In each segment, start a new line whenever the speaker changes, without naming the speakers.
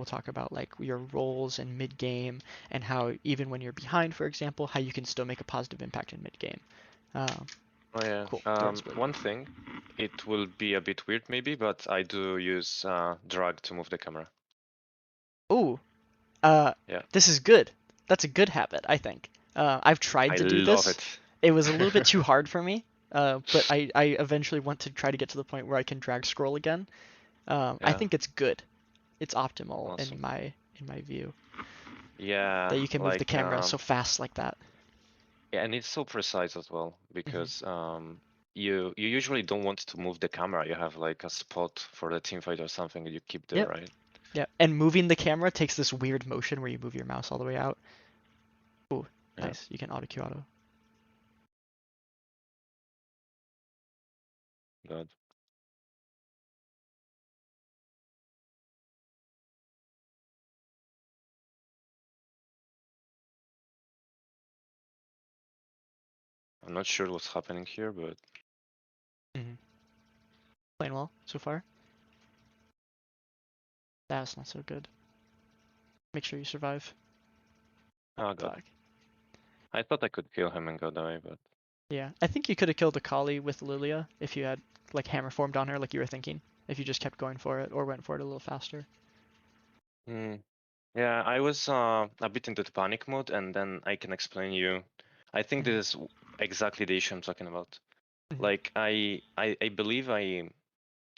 we'll talk about like your roles in mid game and how even when you're behind, for example, how you can still make a positive impact in mid game.
Oh yeah.
Cool. Third split.
One thing, it will be a bit weird maybe, but I do use drag to move the camera.
Ooh,
Yeah.
this is good. That's a good habit, I think. I've tried
I
to do
love
this.
it.
It was a little bit too hard for me, but I eventually want to try to get to the point where I can drag scroll again. I
Yeah.
think it's good. It's optimal
Awesome.
in my view
Yeah,
that you can move the
like
camera so fast like that.
yeah, and it's so precise as well
Hmm.
because you usually don't want to move the camera. You have like a spot for the team fight or something and you keep there,
Yep.
right?
Yeah, and moving the camera takes this weird motion where you move your mouse all the way out. Ooh,
Yeah.
nice. You can auto cue auto.
Good. I'm not sure what's happening here, but
Hmm. Playing well so far. That's not so good. Make sure you survive.
oh god.
Fuck.
I thought I could kill him and go away, but
Yeah, I think you could have killed the Kali with Lilia if you had like hammer formed on her like you were thinking. If you just kept going for it or went for it a little faster.
hmm. Yeah, I was a bit into the panic mode, and then I can explain you. I think
Hmm.
this is exactly the issue I'm talking about.
Hmm.
Like I believe I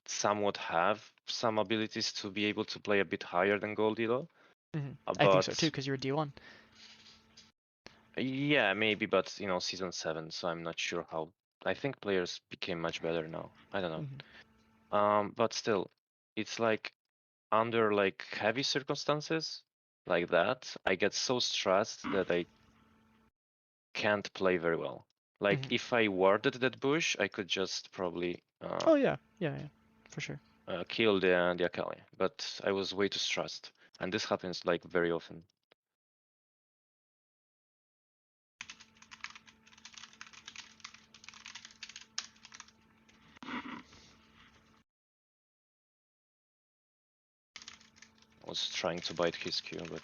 somewhat have some abilities to be able to play a bit higher than Goldie though.
Hmm. I think so too
But
because you're D1.
yeah, maybe, but you know, season 7, so I'm not sure how. I think players became much better now. I don't know.
Hmm.
But still, it's like under like heavy circumstances like that, I get so stressed that I can't play very well. Like
Hmm.
if I warded that bush, I could just probably
Oh yeah, yeah, yeah, for sure.
kill the Akali, but I was way too stressed, and this happens like very often. I was trying to bite his Q, but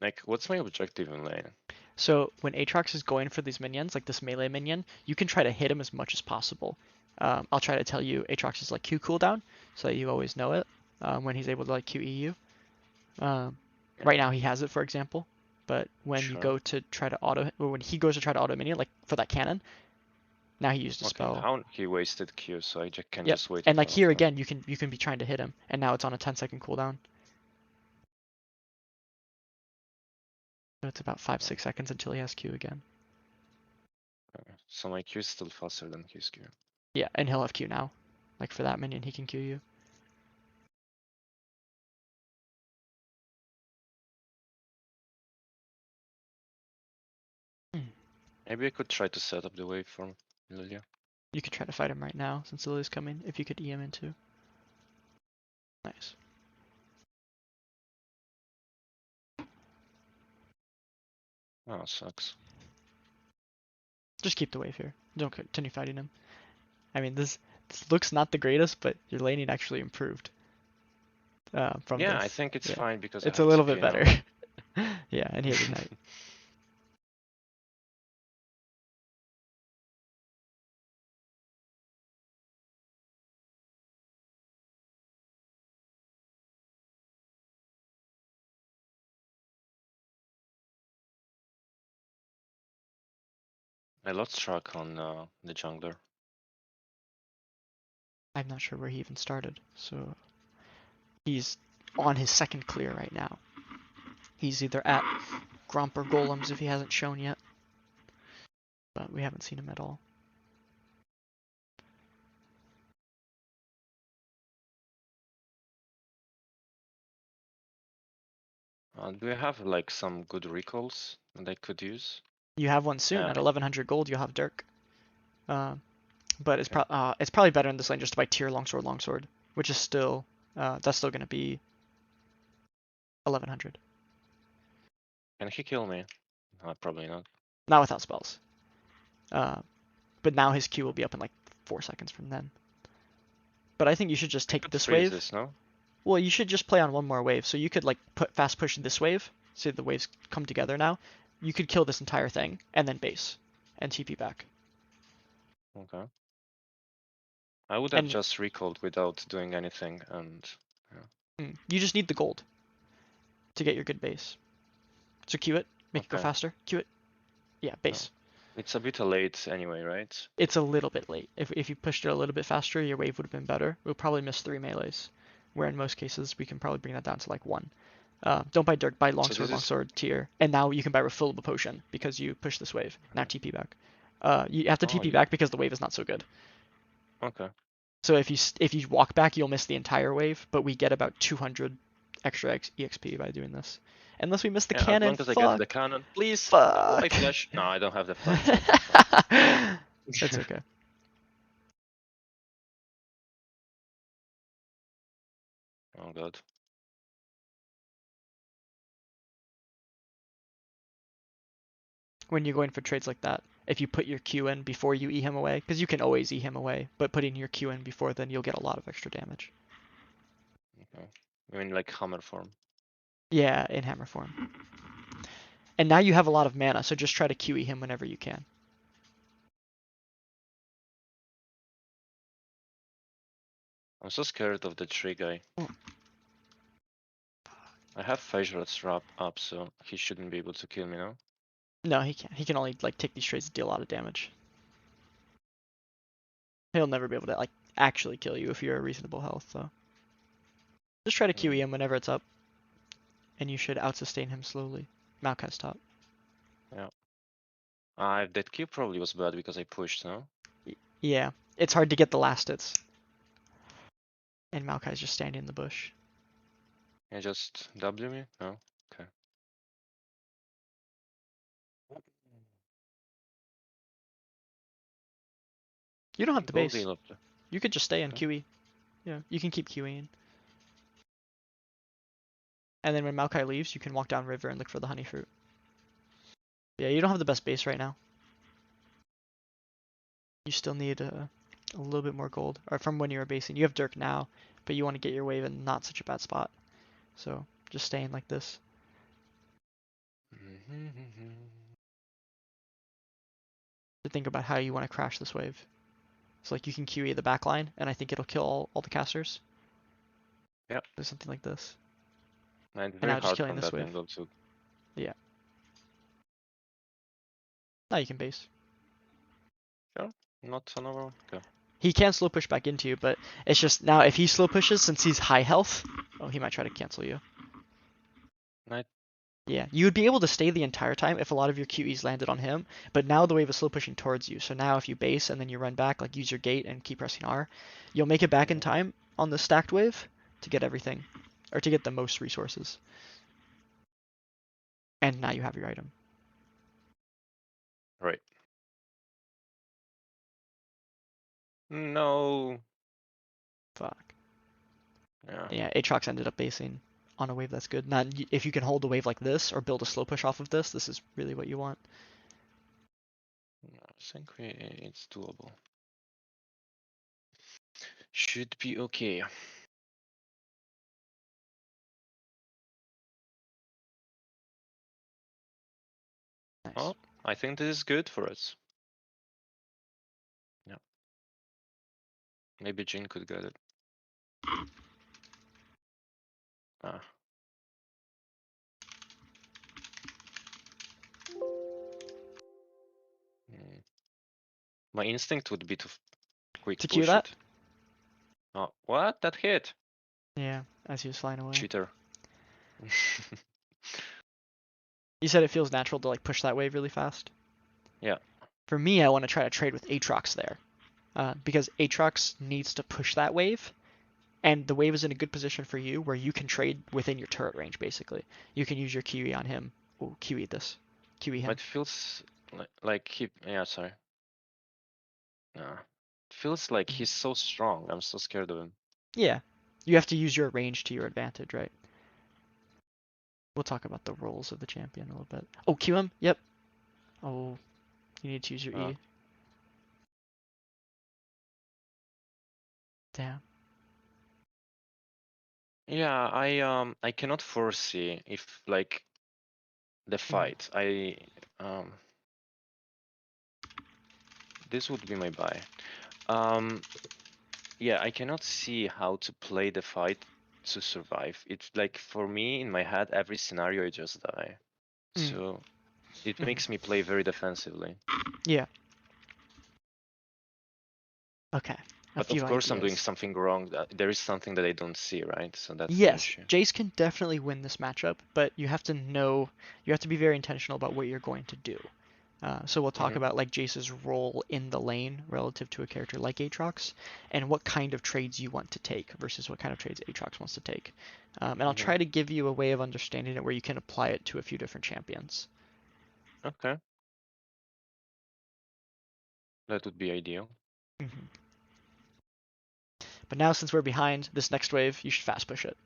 like, what's my objective in lane?
So when Aatrox is going for these minions, like this melee minion, you can try to hit him as much as possible. I'll try to tell you Aatrox's like Q cooldown so that you always know it when he's able to like QE you. Um,
Yeah,
right now he has it, for example, but when you
sure.
go to try to auto, or when he goes to try to auto minion, like for that cannon, now he used a
Okay,
spell.
now he wasted Q, so I just can
Yep.
just wait
And
it
like
out.
here
Huh?
again, you can be trying to hit him, and now it's on a 10-second cooldown. So it's about 5-6 seconds until he has Q again.
Okay. So my Q is still faster than his Q.
Yeah, and he'll have Q now. Like for that minion, he can Q you. Hmm.
Maybe I could try to set up the wave for Lilia.
You could try to fight him right now since Lily's coming. If you could E him into. Nice.
Oh, sucks.
Just keep the wave here. Don't continue fighting him. I mean, this looks not the greatest, but your laning actually improved from
Yeah, I
this.
think it's
Yeah,
fine because I
it's a
have
little bit
TP
better.
now.
Yeah, and he has Ignite.
I lost track on the jungler.
I'm not sure where he even started. So he's on his second clear right now. He's either at Gromp or Golems if he hasn't shown yet, but we haven't seen him at all.
Do you have like some good recalls that I could use?
You have one soon
Yeah,
at 1100 gold. You'll have Dirk. But
okay.
it's probably better in this lane just to buy tier longsword, which is still that's still gonna be 1100.
Can he kill me? Probably not.
Not without spells. But now his Q will be up in like 4 seconds from then. But I think you should just
I
take
could
this
freeze
wave.
this, no?
Well, you should just play on one more wave. So you could like fast push this wave. See the waves come together now. You could kill this entire thing and then base and TP back.
Okay. I would have
And
just recalled without doing anything, and
you just need the gold to get your good base. So Q it, make it go
okay.
faster. Q it. Yeah, base.
It's a bit late anyway, right?
It's a little bit late. If you pushed it a little bit faster, your wave would have been better. We'll probably miss 3 melees, where in most cases we can probably bring that down to like 1. Don't buy Dirk, buy
So this is
longsword tier, and now you can buy refillable potion because you push this wave. Now TP back. You have to TP back because the wave is not so good.
okay.
So if you walk back, you'll miss the entire wave, but we get about 200 extra EXP by doing this. Unless we miss the
Yeah, as
cannon.
long as I get the cannon, please. No, my
Fuck.
flash. No, I don't have the flash. Okay,
It's okay.
Oh god.
When you're going for trades like that, if you put your Q in before you E him away, because you can always E him away, but putting your Q in before then, you'll get a lot of extra damage.
Okay. I mean, like hammer form.
Yeah, in hammer form. And now you have a lot of mana, so just try to QE him whenever you can.
I'm so scared of the tree guy.
Oh.
I have Facial's wrap up, so he shouldn't be able to kill me now.
No, he can't. He can only like take these trades to deal a lot of damage. He'll never be able to like actually kill you if you're a reasonable health, though. Just try to QE him whenever it's up, and you should out-sustain him slowly. Maokai's top.
Yeah. That Q probably was bad because I pushed, no?
Yeah, it's hard to get the last hits. And Maokai's just standing in the bush.
Can you just W me? No? Okay.
You don't have to
Goldie
base.
lovely.
You could just stay in
Okay.
QE. Yeah, you can keep QEing. And then when Maokai leaves, you can walk down river and look for the honey fruit. Yeah, you don't have the best base right now. You still need a little bit more gold. Or from when you were basing. You have Dirk now, but you want to get your wave in not such a bad spot. So just staying like this. To think about how you want to crash this wave. So like you can QE the back line, and I think it'll kill all the casters.
Yeah.
There's something like this.
And it's
And
very
now just
hard
killing
from
this
that
wave.
angle to.
Yeah. Now you can base.
Sure. Not another. Okay.
He can slow push back into you, but it's just now if he slow pushes since he's high health, oh he might try to cancel you.
Night.
Yeah, you would be able to stay the entire time if a lot of your QEs landed on him, but now the wave is slow pushing towards you. So now if you base and then you run back, like use your gate and keep pressing R, you'll make it back in time on the stacked wave to get everything, or to get the most resources. And now you have your item.
Right. No.
Fuck.
Yeah.
Yeah, Aatrox ended up basing on a wave that's good. Now, if you can hold a wave like this or build a slow push off of this, this is really what you want.
I think it's doable. Should be okay.
Nice.
Oh, I think this is good for us. Yeah. Maybe Jin could get it. Ah. My instinct would be to quick
To Q
push
that?
it. Oh, what? That hit?
Yeah, as he was flying away.
Cheater.
You said it feels natural to like push that wave really fast?
Yeah.
For me, I want to try to trade with Aatrox there. Because Aatrox needs to push that wave, and the wave is in a good position for you where you can trade within your turret range, basically. You can use your QE on him. Ooh, QE this. QE him.
But it feels like he. Yeah, sorry. It feels like he's so strong. I'm so scared of him.
Yeah. You have to use your range to your advantage, right? We'll talk about the roles of the champion a little bit. Oh, QM? Yep. Oh, you need to use your
Uh,
E. Damn.
yeah, I cannot foresee if like the fight. Um this would be my buy. Yeah, I cannot see how to play the fight to survive. It's like for me in my head, every scenario I just die.
Mm.
So it
Mhm.
makes me play very defensively.
Yeah. Okay. A
But of
few
course, I'm doing
ideas.
something wrong. There is something that I don't see, right? So that's the
Yes,
issue.
Jayce can definitely win this matchup, but you have to know, you have to be very intentional about what you're going to do. So we'll talk
Hmm.
about like Jayce's role in the lane relative to a character like Aatrox, and what kind of trades you want to take versus what kind of trades Aatrox wants to take. And I'll
Hmm.
try to give you a way of understanding it where you can apply it to a few different champions.
Okay, that would be ideal.
Mhm. But now since we're behind this next wave, you should fast push it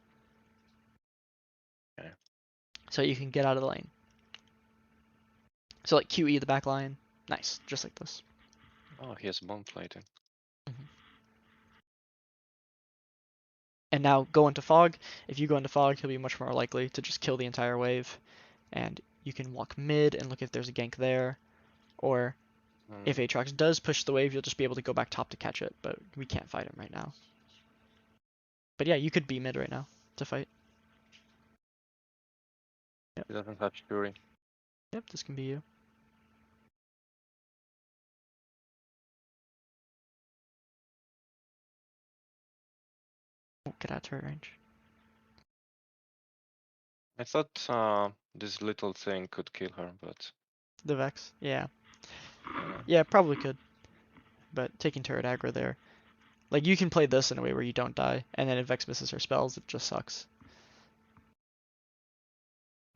Okay.
so you can get out of the lane. So like QE the back line, nice, just like this.
Oh, he has bomb plating.
Mhm. And now go into Fog. If you go into Fog, he'll be much more likely to just kill the entire wave. And you can walk mid and look if there's a gank there. Or if
Hmm.
Aatrox does push the wave, you'll just be able to go back top to catch it. But we can't fight him right now. But yeah, you could be mid right now to fight. Yep,
He doesn't have Fury.
yep, this can be you. Oh, get out of turret range.
I thought this little thing could kill her, but
The Vex, yeah.
uh,
Yeah, probably could. But taking turret aggro there. Like, you can play this in a way where you don't die, and then if Vex misses her spells, it just sucks.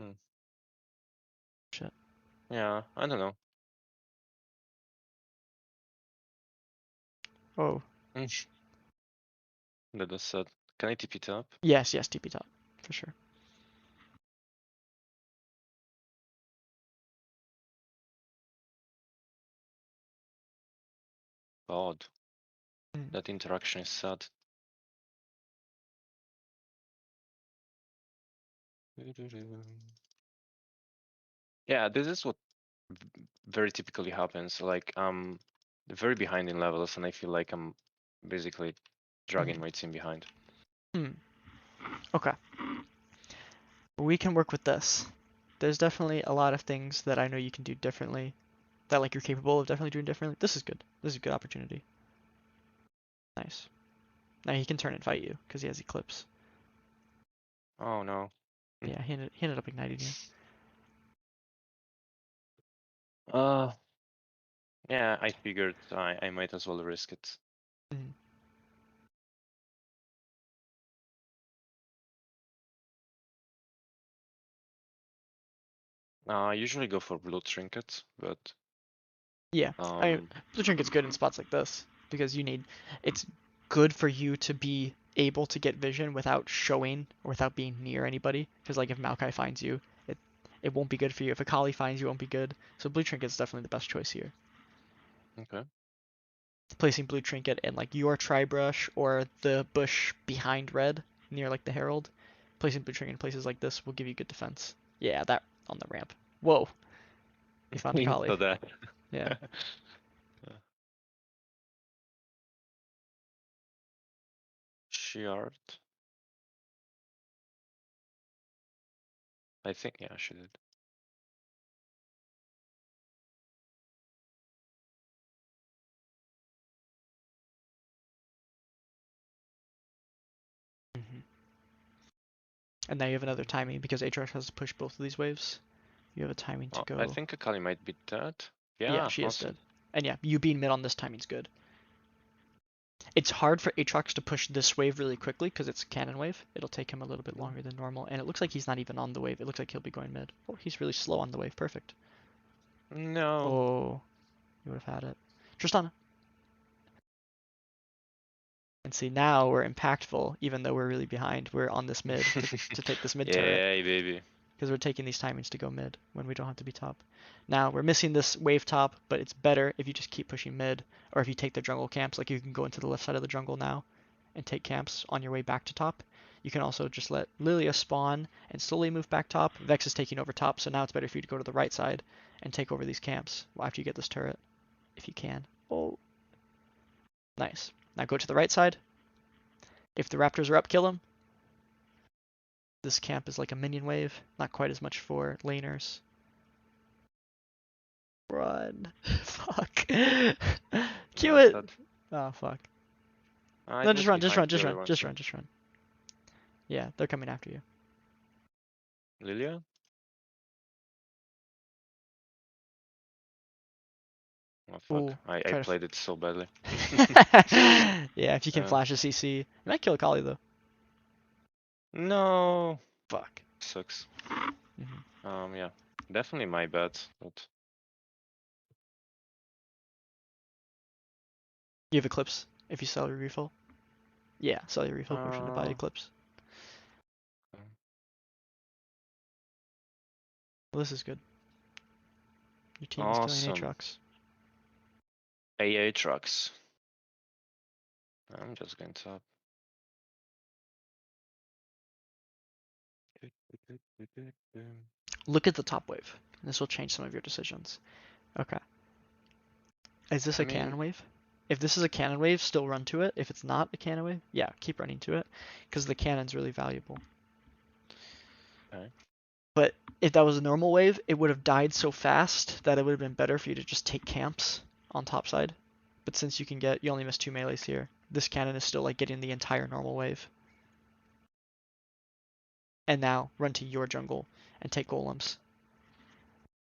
hmm.
Shit.
Yeah, I don't know.
Oh,
That was sad. Can I tip it up?
yes, yes, TP top, for sure.
God,
Mm.
that interaction is sad. Yeah, this is what very typically happens. Like I'm very behind in levels, and I feel like I'm basically dragging my team behind.
Hmm. Okay. We can work with this. There's definitely a lot of things that I know you can do differently, that like you're capable of definitely doing differently. This is good. This is a good opportunity. Nice. Now he can turn and fight you because he has Eclipse.
Oh no.
Yeah, he ended up igniting you.
Uh, yeah, I figured I might as well risk it.
Mm.
I usually go for blue trinket, but
Yeah, I mean,
um,
Blue Trinket's good in spots like this because it's good for you to be able to get vision without showing or without being near anybody. Because like if Maokai finds you, it won't be good for you. If Akali finds you, it won't be good. So Blue Trinket's definitely the best choice here.
okay.
Placing Blue Trinket in like your tri-brush or the bush behind red near like the Herald. Placing Blue Trinket in places like this will give you good defense. Yeah, that on the ramp. Whoa, he found Akali.
So that.
Yeah.
Shard. I think yeah, she did.
Hmm. And now you have another timing because Aatrox has to push both of these waves. You have a timing to
Well, I
go.
think Akali might be dead.
Yeah,
Yeah,
she is dead.
awesome.
And yeah, you being mid on this timing's good. It's hard for Aatrox to push this wave really quickly because it's a cannon wave. It'll take him a little bit longer than normal, and it looks like he's not even on the wave. It looks like he'll be going mid. Oh, he's really slow on the wave. Perfect.
No.
Oh, you would have had it. Tristana. And see, now we're impactful, even though we're really behind. We're on this mid to take this mid turret.
Yay, baby.
because we're taking these timings to go mid when we don't have to be top. Now we're missing this wave top, but it's better if you just keep pushing mid, or if you take the jungle camps. Like you can go into the left side of the jungle now and take camps on your way back to top. You can also just let Lilia spawn and slowly move back top. Vex is taking over top, so now it's better for you to go to the right side and take over these camps after you get this turret, if you can. Oh, nice. Now go to the right side. If the raptors are up, kill them. This camp is like a minion wave, not quite as much for laners. Run. Fuck. Cue it. Oh, fuck. No, just run, just run, just run, just run, just run. Yeah, they're coming after you.
Lilia? Oh fuck,
Ooh,
I played it so badly.
Yeah, if you can flash a CC. You might kill Akali though.
No.
Fuck.
Sucks.
Mm-hmm.
Yeah, definitely my bad, but
You have Eclipse if you sell your refill. Yeah, sell your refill potion to buy Eclipse. Well, this is good. Your team is killing Aatrox.
Aatrox. I'm just going top.
Look at the top wave. This will change some of your decisions. Okay. Is this a cannon wave? If this is a cannon wave, still run to it. If it's not a cannon wave, yeah, keep running to it, because the cannon's really valuable.
Okay.
But if that was a normal wave, it would have died so fast that it would have been better for you to just take camps on top side. But since you only miss 2 melees here, this cannon is still like getting the entire normal wave. And now run to your jungle and take golems.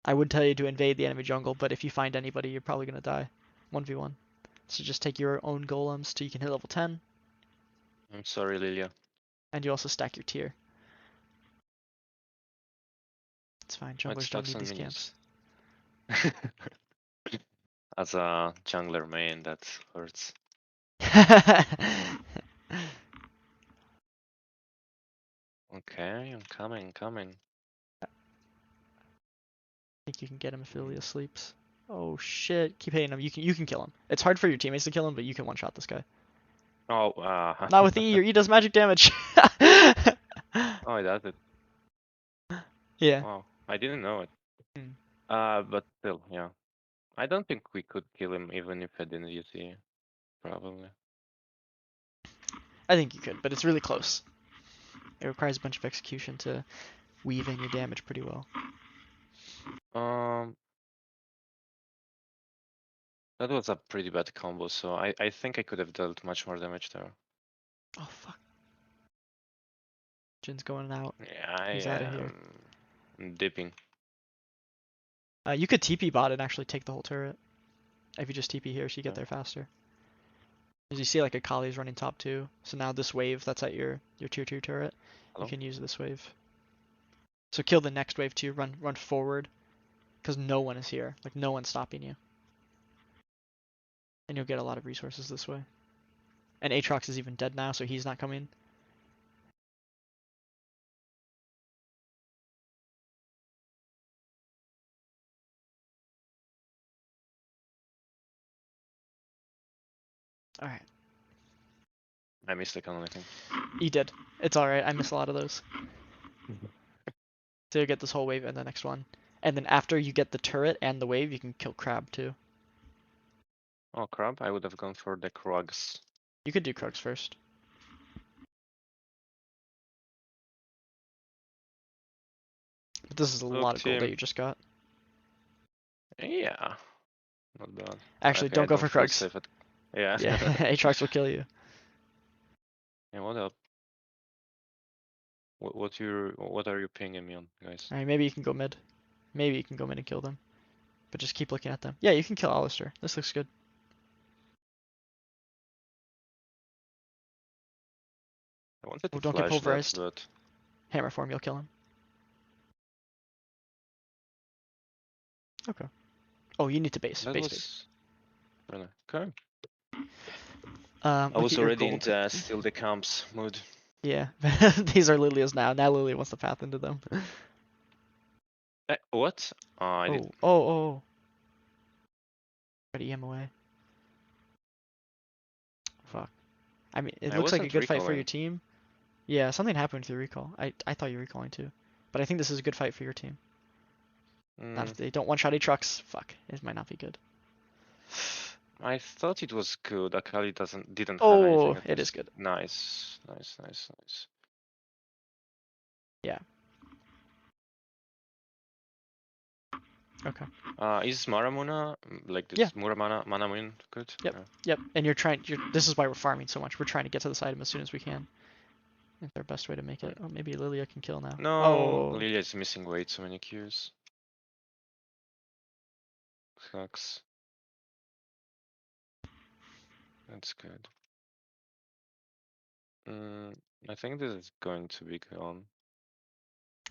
I would tell you to invade the enemy jungle, but if you find anybody, you're probably gonna die. 1v1. So just take your own golems till you can hit level 10.
I'm sorry, Lilia.
And you also stack your tier. It's fine, junglers don't need these camps.
As a jungler main, that hurts. Okay, I'm coming.
I think you can get him if Ilya sleeps. Oh shit, keep hitting him. You can kill him. It's hard for your teammates to kill him, but you can one-shot this guy.
Oh,
Not with E, your E does magic damage.
Oh, it does it.
Yeah.
Wow, I didn't know it.
Hmm.
But still, yeah. I don't think we could kill him even if I didn't use E. Probably.
I think you could, but it's really close. It requires a bunch of execution to weave in your damage pretty well.
That was a pretty bad combo, so I think I could have dealt much more damage there.
Oh fuck. Jin's going out.
Yeah,
He's out of here.
I'm dipping.
You could TP bot and actually take the whole turret. If you just TP here, so you get there faster. As you see, like Akali's running top 2. So now this wave that's at your tier 2 turret, you can use this wave. So kill the next wave too. Run forward, because no one is here. Like no one's stopping you. And you'll get a lot of resources this way. And Aatrox is even dead now, so he's not coming. Alright.
I missed the cannon, I think.
You did. It's alright, I miss a lot of those. So you get this whole wave and the next one. And then after you get the turret and the wave, you can kill Crab too.
Oh, Crab? I would have gone for the Krugs.
You could do Krugs first. But this is a lot of gold that you just got.
Yeah. Not bad.
Actually,
Okay,
don't go for Krugs.
Yeah.
Yeah, Aatrox will kill you.
Yeah, what up? What are you pinging me on, guys?
Alright, maybe you can go mid. Maybe you can go mid and kill them. But just keep looking at them. Yeah, you can kill Alistair. This looks good.
I wanted to
Don't get
flash
pulverized.
that, but
Hammer form, you'll kill him. Okay. Oh, you need to base. Base.
Really? Okay.
I
was already in the steal the camps mood.
Yeah, these are Lilia's now. Now Lilia wants to path into them.
What? I
Oh,
did.
oh. Try to EM away. Fuck. I mean, it
I
looks like a
wasn't
good fight for your
recalling.
team. Yeah, something happened with your recall. I thought you were recalling too. But I think this is a good fight for your team. Not if
Mm,
they don't one-shot Aatrox. Fuck. It might not be good.
I thought it was good. Akali didn't have anything
Oh,
at
it is
least.
good.
Nice, nice, nice, nice.
Yeah. Okay.
Is Maramuna like
Yeah.
this Muramana Manamun good?
Yep.
Yeah.
Yep. And you're trying. This is why we're farming so much. We're trying to get to this item as soon as we can. It's our best way to make it.
Mm.
Oh, maybe Lilia can kill now.
No,
Oh.
Lilia is missing way too many Qs. Sucks. That's good. I think this is going to be gone,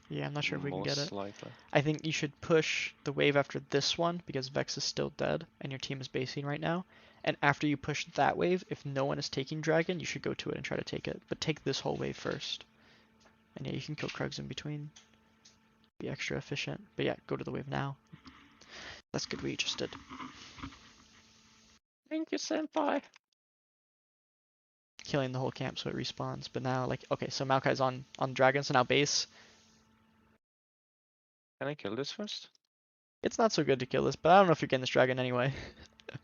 Yeah, I'm not sure if we can get
most
it.
likely.
I think you should push the wave after this one because Vex is still dead and your team is basing right now. And after you push that wave, if no one is taking Dragon, you should go to it and try to take it. But take this whole wave first. And yeah, you can kill Krugs in between. Be extra efficient. But yeah, go to the wave now. That's good what you just did.
Thank you, senpai.
Killing the whole camp so it respawns. But now, like, okay, so Maokai's on Dragon, so now base.
Can I kill this first?
It's not so good to kill this, but I don't know if you're getting this Dragon anyway.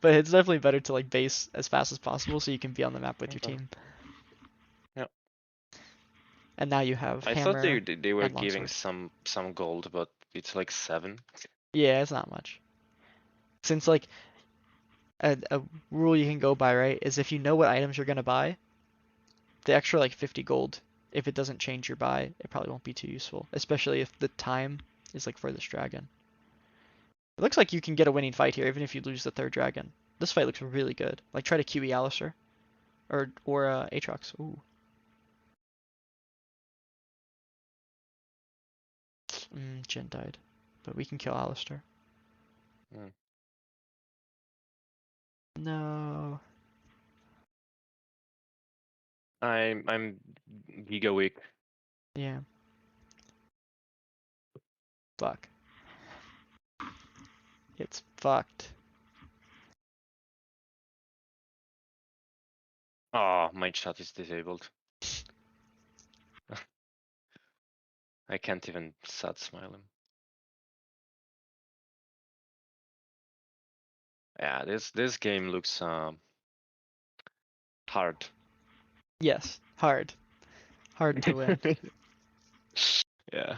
But it's definitely better to like base as fast as possible so you can be on the map with your
Okay.
team.
Yeah.
And now you have
I thought
Hammer
they were
and
giving
Longsword.
some gold, but it's like 7.
Yeah, it's not much. Since like a rule you can go by, right, is if you know what items you're gonna buy, the extra like 50 gold, if it doesn't change your buy, it probably won't be too useful. Especially if the time is like for this dragon. It looks like you can get a winning fight here, even if you lose the third dragon. This fight looks really good. Like try to QE Alistair. Or Aatrox. Ooh. Jhin died. But we can kill Alistair.
Mm.
No.
I'm giga weak.
Yeah. Fuck. It's fucked.
Oh, my chat is disabled. I can't even sad smile him. Yeah, this game looks hard.
Yes. Hard. Hard to win.
Yeah,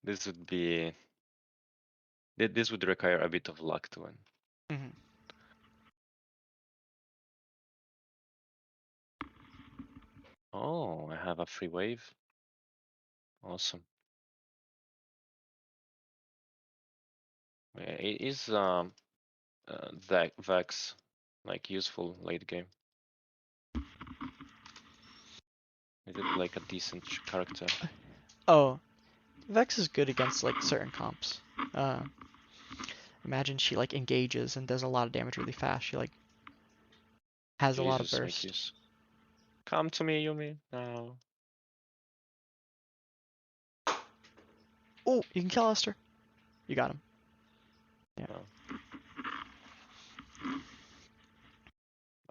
this would be this would require a bit of luck to win.
hmm
Oh, I have a free wave. Awesome. Yeah, it is Vex like useful late game. Is it like a decent character?
Oh, Vex is good against like certain comps. Uh, Imagine she like engages and does a lot of damage really fast. She like has a lot of
Jesus,
burst.
Mikyus. Come to me, Yumi. No.
Oh, you can kill Alistair. You got him. Yeah.
No.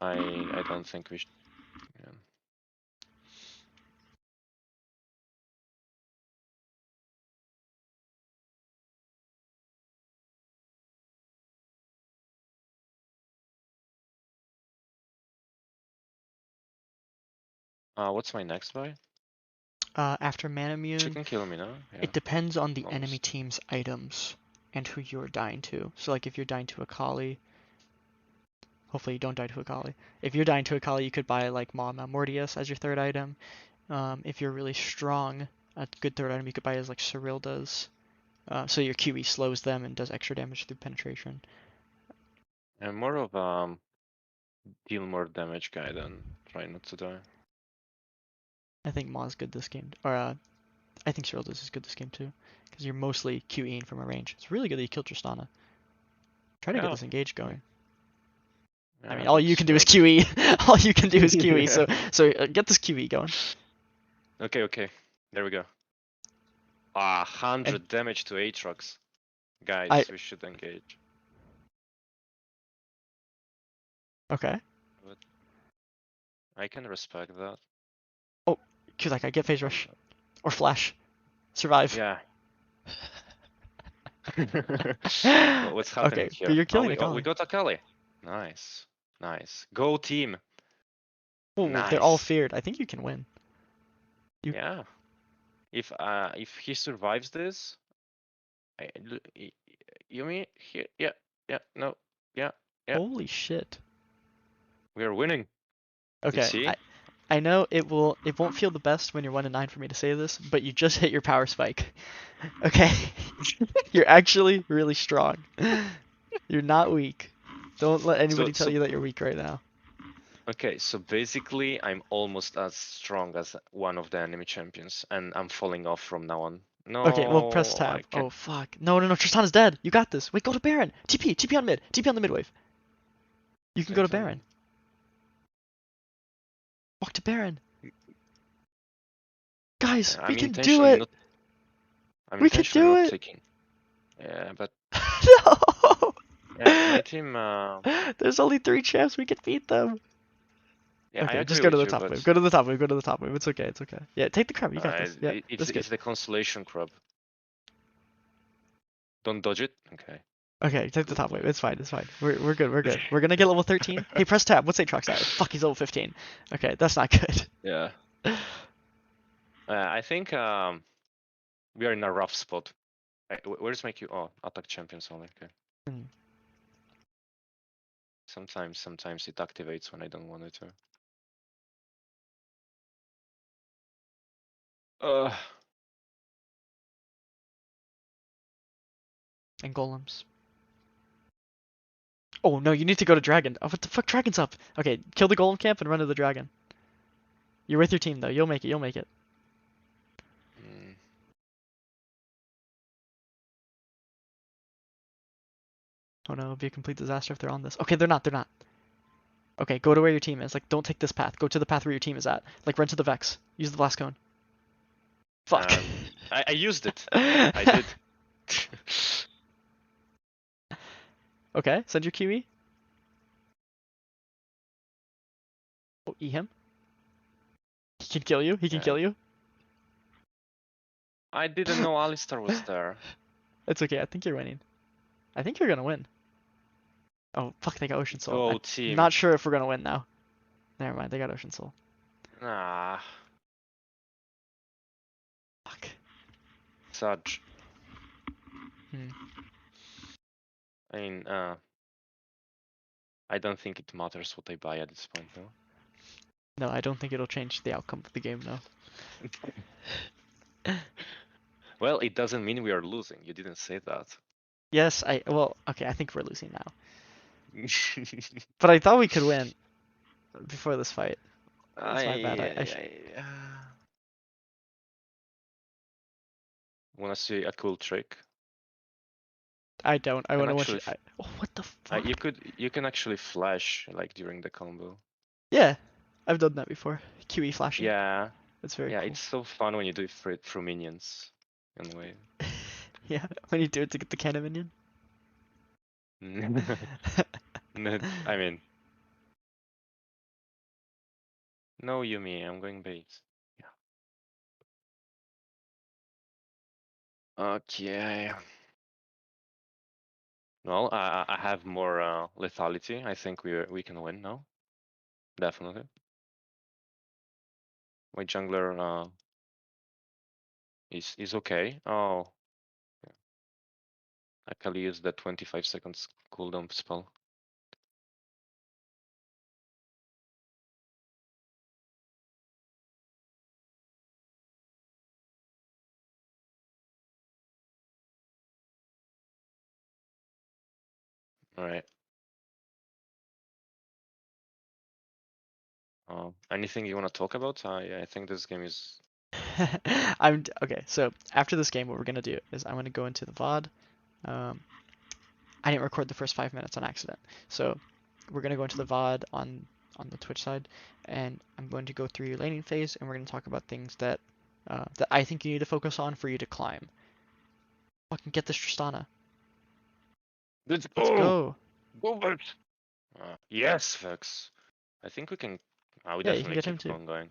I don't think we should. Yeah. What's my next buy?
After
She
Manamune,
can kill me now. Yeah,
it depends on the enemy
almost.
team's items and who you're dying to. So like if you're dying to Akali, hopefully you don't die to Akali. If you're dying to Akali, you could buy like Mama Mortius as your third item. If you're really strong, a good third item you could buy is like Cyril does. So your QE slows them and does extra damage through penetration.
I'm more of deal more damage guy than try not to die.
I think Ma's good this game, or I think Cyril does is good this game too, because you're mostly QEing from a range. It's really good that you killed Tristana. Try to get
Yeah,
this engage going. I
yeah,
mean, all you
that's
can do is
good.
QE. All you can do is QE.
Yeah.
So get this QE going.
Okay, okay. There we go. 100 damage to Aatrox. Guys,
I-
we should engage.
Okay.
But I can respect that.
Like I get phase rush or flash. Survive.
Yeah. What's happening
Okay,
here?
but you're killing
we
Akali.
got Akali. Nice. Nice. Go team.
Ooh, they're all
Nice.
feared. I think you can win.
Yeah. If he survives this, you mean here? Yeah. Yeah. No. Yeah. Yeah.
Holy shit.
We are winning. You
Okay,
see?
I know it won't feel the best when you're 1-9 for me to say this, but you just hit your power spike. Okay? You're actually really strong. You're not weak. Don't let anybody tell you that you're weak right now.
Okay, so basically I'm almost as strong as one of the enemy champions, and I'm falling off from now on. No,
Okay, well press
I
tab.
can't.
Oh fuck. No, Tristana's dead. You got this. Wait, go to Baron. TP on mid. TP on the mid wave. You can go to Baron. Walk to Baron. Guys, we can do it.
I'm
We can
intentionally
do
not
it.
taking. Yeah, but
No.
yeah, my team.
There's only 3 champs. We can beat them.
Yeah, I
Okay,
agree
just go to
with
the
you,
top
but
wave. Go to the top wave. Go to the top wave. It's okay. It's okay. Yeah, take the crab. You got this. Yeah, that's good.
it's the constellation crab. Don't dodge it. Okay.
Okay, take the top wave. It's fine. It's fine. We're good. We're good. We're gonna get level 13. Hey, press tab. What's Aatrox at? Fuck, he's level 15. Okay, that's not good.
Yeah. I think we are in a rough spot. Where's my Q? Oh, attack champions only. Okay.
Hmm.
Sometimes it activates when I don't want it to.
And golems. Oh no, you need to go to dragon. Oh, what the fuck? Dragon's up. Okay, kill the golem camp and run to the dragon. You're with your team though. You'll make it. You'll make it.
Mm.
Oh no, it'll be a complete disaster if they're on this. Okay, they're not. They're not. Okay, go to where your team is. Like, don't take this path. Go to the path where your team is at. Like, run to the Vex. Use the blast cone. Fuck.
I used it. I did.
Okay, send your QE. Oh, E him. He can kill you. He can kill you.
I didn't know Alistar was there.
It's okay. I think you're winning. I think you're gonna win. Oh, fuck, they got Ocean Soul.
Go
I'm
team.
not sure if we're gonna win now. Never mind, they got Ocean Soul.
Ah.
Fuck.
Such.
Hmm.
I mean, I don't think it matters what I buy at this point, though.
No, I don't think it'll change the outcome of the game, no.
Well, it doesn't mean we are losing. You didn't say that.
Yes, well, okay, I think we're losing now. But I thought we could win before this fight. That's my bad.
Wanna see a cool trick?
I don't. I want to watch
actually
it. Oh, what the fuck?
You can actually flash like during the combo.
Yeah, I've done that before. QE flashing.
Yeah.
It's very
Yeah,
cool.
it's so fun when you do it through minions. In a way.
Yeah, when you do it to get the cannon minion.
I mean. No, Yumi, I'm going bait. Yeah. Okay. Well, I have more lethality. I think we can win now. Definitely. My jungler is okay. Oh, yeah. Akali used the 25 seconds cooldown spell. All right. Anything you want to talk about? I think this game is.
Okay. So after this game, what we're gonna do is I'm gonna go into the VOD. I didn't record the first 5 minutes on accident, so we're gonna go into the VOD on the Twitch side, and I'm going to go through your laning phase, and we're gonna talk about things that that I think you need to focus on for you to climb. Fucking get this Tristana.
Let's
Let's
go!
go.
Go, Vex! Yes, Vex. I think we can. We
Yeah, you can
definitely
get him
keep
too.
on going.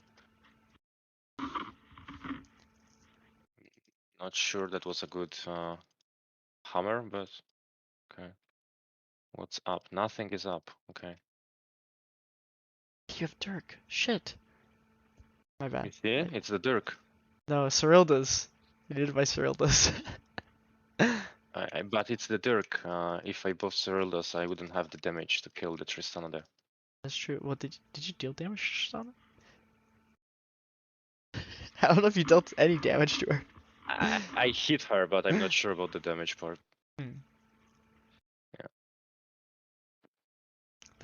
Not sure that was a good hammer, but okay. What's up? Nothing is up. Okay.
You have Dirk. Shit. My bad.
You see? It's the Dirk.
No, Cyrilda's. You need to buy Cyrilda's.
But it's the Dirk. If I buff Cyrildas, I wouldn't have the damage to kill the Tristana there.
That's true. What did you deal damage to Tristana? I don't know if you dealt any damage to her.
I hit her, but I'm not sure about the damage part.
Hmm.
Yeah.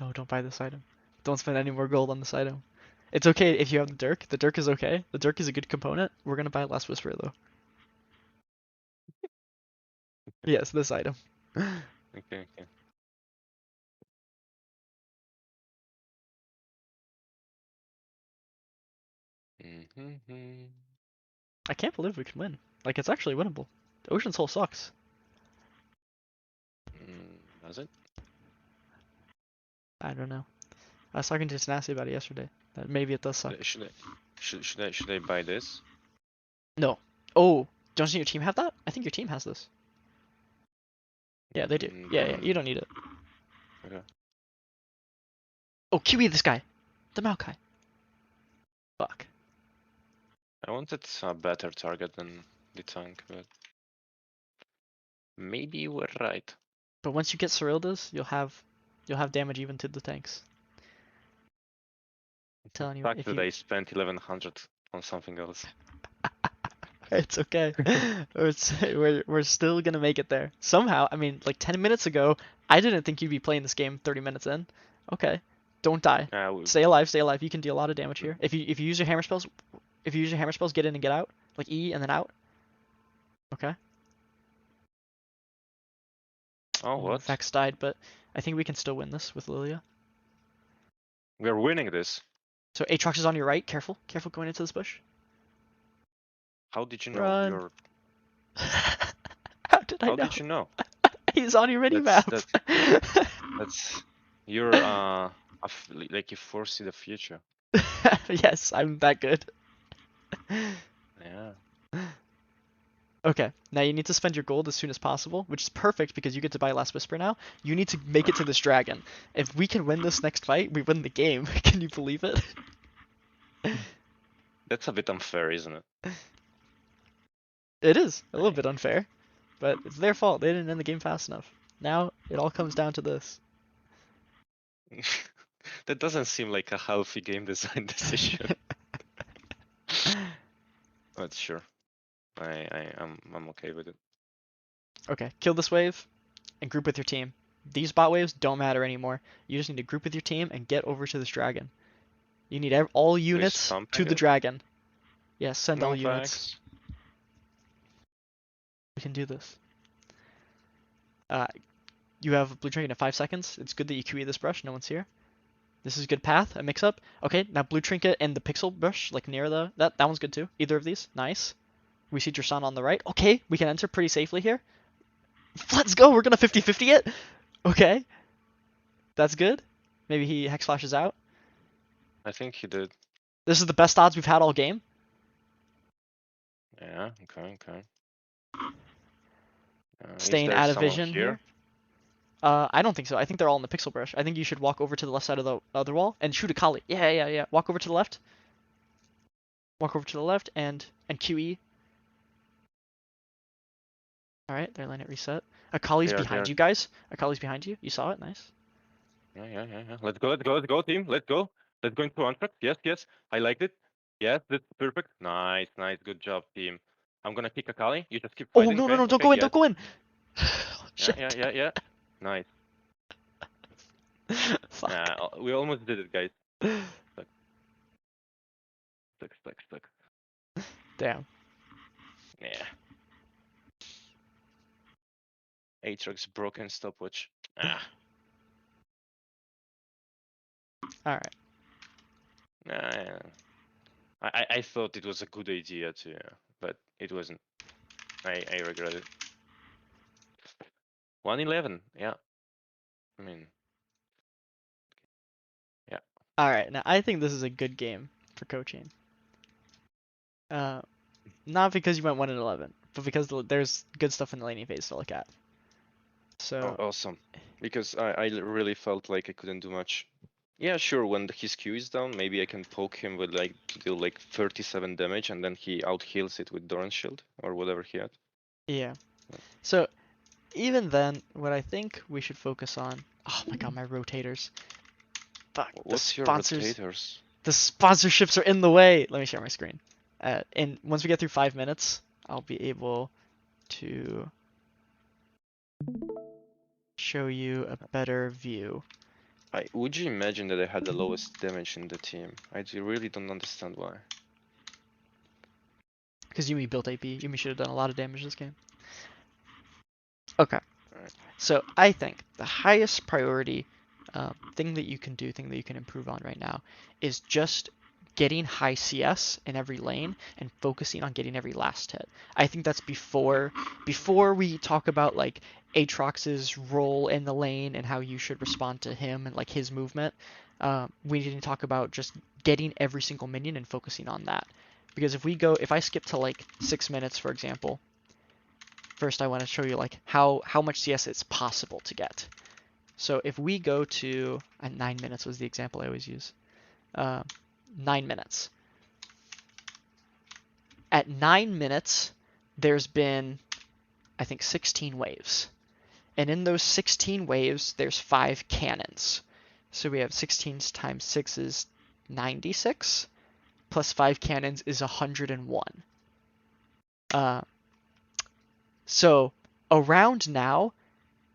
No, don't buy this item. Don't spend any more gold on this item. It's okay if you have the Dirk. The Dirk is okay. The Dirk is a good component. We're gonna buy Last Whisper though. Yes, this item.
Okay.
I can't believe we can win. Like, it's actually winnable. The Ocean Soul sucks.
Does it?
I don't know. I was talking to Snasty about it yesterday. That maybe it does suck.
Should I buy this?
No. Oh, don't your team have that? I think your team has this. Yeah, they do. Yeah, you don't need it.
Okay.
Oh, QE this guy. The Maokai. Fuck.
I wanted a better target than the tank, but maybe you were right.
But once you get Cyrildas, you'll have damage even to the tanks. I'm telling you,
Fact
if
that
you
I spent 1100 on something else.
it's okay. We're still gonna make it there. Somehow, I mean, like 10 minutes ago, I didn't think you'd be playing this game 30 minutes in. Okay. Don't die. Stay alive, stay alive. You can deal a lot of damage here. If you use your hammer spells, get in and get out. Like E and then out. Okay.
Oh, what?
Vex died, but I think we can still win this with Lilia.
We're winning this.
So Aatrox is on your right. Careful. Careful going into this bush.
How did you know?
Run. How did I know?
How did you know?
He's on your mini map.
That's you're like you foresee the future.
Yes, I'm that good.
Yeah.
Okay, now you need to spend your gold as soon as possible, which is perfect because you get to buy Last Whisper now. You need to make it to this dragon. If we can win this next fight, we win the game. Can you believe it?
That's a bit unfair, isn't it?
It is a little bit unfair, but it's their fault. They didn't end the game fast enough. Now it all comes down to this.
That doesn't seem like a healthy game design decision. But sure. I'm okay with it.
Okay, kill this wave and group with your team. These bot waves don't matter anymore. You just need to group with your team and get over to this dragon. You need all units to the dragon. Yes, send all units. We can do this. You have blue trinket in 5 seconds. It's good that you QE this brush. No one's here. This is a good path. A mix up. Okay, now blue trinket and the pixel brush, like near the that one's good too. Either of these, nice. We see Drasan on the right. Okay, we can enter pretty safely here. Let's go. We're gonna 50-50 it. Okay, that's good. Maybe he hex flashes out.
I think he did.
This is the best odds we've had all game.
Yeah. Okay.
Staying out of vision here. I don't think so. I think they're all in the pixel brush. I think you should walk over to the left side of the other wall and shoot a Kali. Yeah. Walk over to the left. Walk over to the left and QE. All right, their lane at reset. Akali's behind you guys. Akali's behind you. You saw it. Nice.
Yeah. Let's go, team. Let's go into Aatrox. Yes. I liked it. Yes, that's perfect. Nice. Good job, team. I'm gonna kick Akali. You just keep fighting.
Oh, no,
okay?
don't go in, don't go in. Shit.
Yeah. Nice.
Fuck.
We almost did it, guys. Stuck.
Damn.
Yeah. Aatrox broken stopwatch.
Alright.
Yeah. I thought it was a good idea to, but it wasn't. I regret it. 111, yeah. I mean, yeah.
All right, now I think this is a good game for coaching. Not because you went 1-11, but because there's good stuff in the laning phase to look at. So
Awesome. Because I really felt like I couldn't do much. Yeah, sure, when his Q is down, maybe I can poke him with like to deal like 37 damage and then he out heals it with Doran's shield or whatever he had.
yeah. So even then, what I think we should focus on. Oh my god, my rotators. Fuck.
What's your rotators?
The sponsorships are in the way. Let me share my screen. And once we get through 5 minutes, I'll be able to show you a better view.
Would you imagine that I had the lowest damage in the team? Really don't understand why.
Because Yumi built AP. Yumi should have done a lot of damage this game. Okay.
Alright.
So I think the highest priority thing that you can do, thing that you can improve on right now, is just getting high CS in every lane and focusing on getting every last hit. I think that's before we talk about like Aatrox's role in the lane and how you should respond to him and like his movement. We need to talk about just getting every single minion and focusing on that. Because if I skip to like 6 minutes, for example, first I want to show you like how much CS it's possible to get. So if we go to 9 minutes was the example I always use. 9 minutes. At 9 minutes, there's been, I think, 16 waves. And in those 16 waves, there's 5 cannons. So we have 16 times 6 is 96, plus 5 cannons is 101. So around now,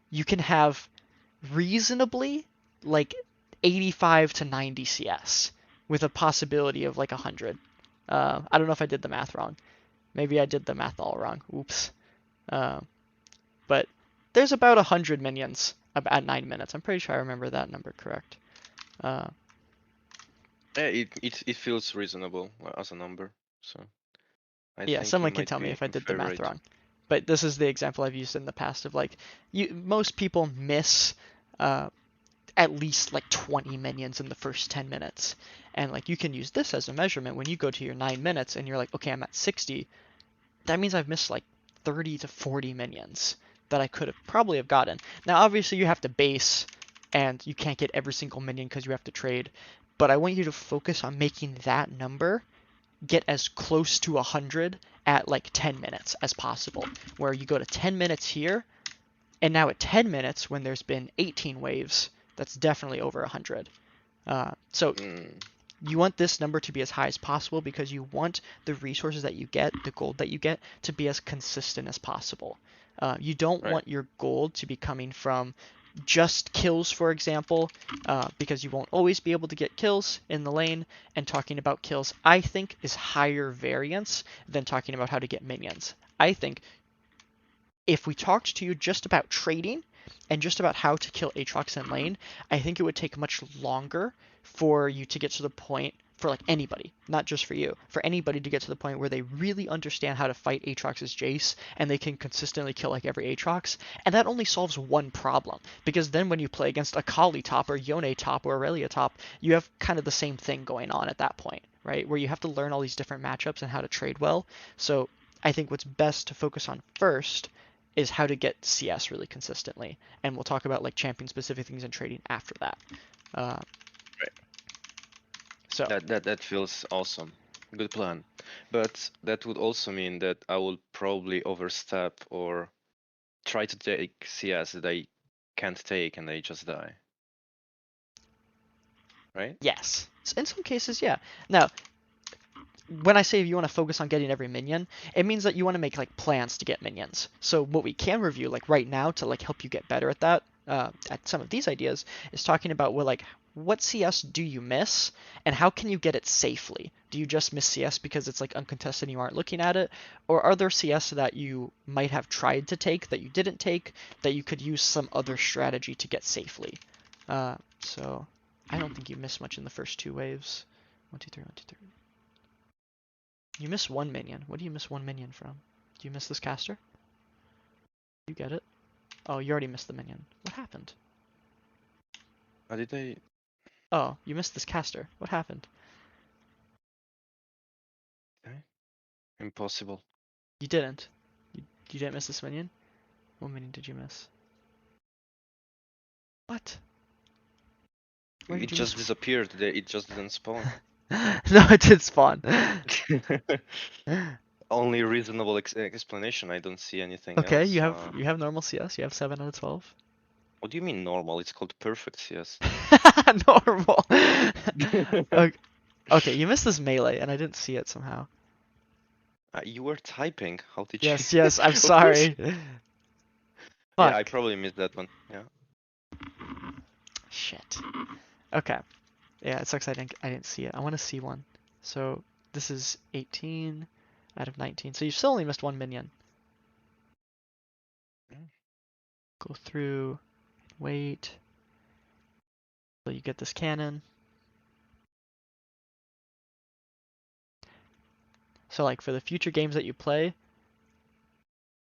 you can have reasonably like 85 to 90 CS with a possibility of like 100. I don't know if I did the math wrong. Maybe I did the math all wrong. Oops. But there's about 100 minions at 9 minutes. I'm pretty sure I remember that number correct.
Yeah, it feels reasonable as a number. So I
Yeah,
think
someone
you
can
might
tell me
be
if I did the
very
math
right.
wrong. But this is the example I've used in the past of like most people miss at least like 20 minions in the first 10 minutes. And like you can use this as a measurement when you go to your 9 minutes and you're like, okay, I'm at 60. That means I've missed like 30 to 40 minions that I could have probably have gotten. Now, obviously you have to base and you can't get every single minion because you have to trade. But I want you to focus on making that number get as close to 100 at like 10 minutes as possible. Where you go to 10 minutes here, and now at 10 minutes, when there's been 18 waves, that's definitely over 100. So you want this number to be as high as possible because you want the resources that you get, the gold that you get, to be as consistent as possible. You don't want your gold to be coming from just kills, for example, because you won't always be able to get kills in the lane, and talking about kills, I think, is higher variance than talking about how to get minions. I think if we talked to you just about trading and just about how to kill Aatrox in lane, I think it would take much longer for you to get to the point, for like anybody, not just for you, for anybody to get to the point where they really understand how to fight Aatrox's Jayce and they can consistently kill like every Aatrox. And that only solves one problem, because then when you play against a Kali top or Yone top or Aurelia top, you have kind of the same thing going on at that point, right? Where you have to learn all these different matchups and how to trade well. So I think what's best to focus on first is how to get CS really consistently, and we'll talk about like champion specific things and trading after that. So
that feels awesome. Good plan. But that would also mean that I will probably overstep or try to take CS that I can't take and I just die. Right?
yes, in some cases, yeah. Now, when I say you want to focus on getting every minion, it means that you want to make like plans to get minions. So what we can review like right now to like help you get better at that, at some of these ideas, is talking about what CS do you miss and how can you get it safely? Do you just miss CS because it's like uncontested and you aren't looking at it? Or are there CS that you might have tried to take that you didn't take that you could use some other strategy to get safely? So I don't think you miss much in the first 2 waves. 1, 2, 3, 1, 2, 3. You miss one minion. What do you miss one minion from? Do you miss this caster? You get it. Oh, you already missed the minion. What happened?
How did I?
Oh, you missed this caster. What happened?
Okay. Impossible.
You didn't. You didn't miss this minion? What minion did you miss? What? Where
It
did you
just
miss?
disappeared. It just didn't spawn.
No, it did spawn.
Only reasonable explanation. I don't see anything
Okay,
else.
you have normal CS. You have 7 out of 12.
What do you mean normal? It's called perfect CS.
Normal. Okay, okay, you missed this melee, and I didn't see it somehow.
You were typing. How did you?
Yes, yes, I'm
Of course.
sorry.
Yeah, I
Fuck.
probably missed that one. Yeah.
Shit. Okay. Yeah, it sucks I didn't see it. I want to see one. So this is 18 out of 19. So you still only missed one minion. Go through, wait till you get this cannon. So like for the future games that you play,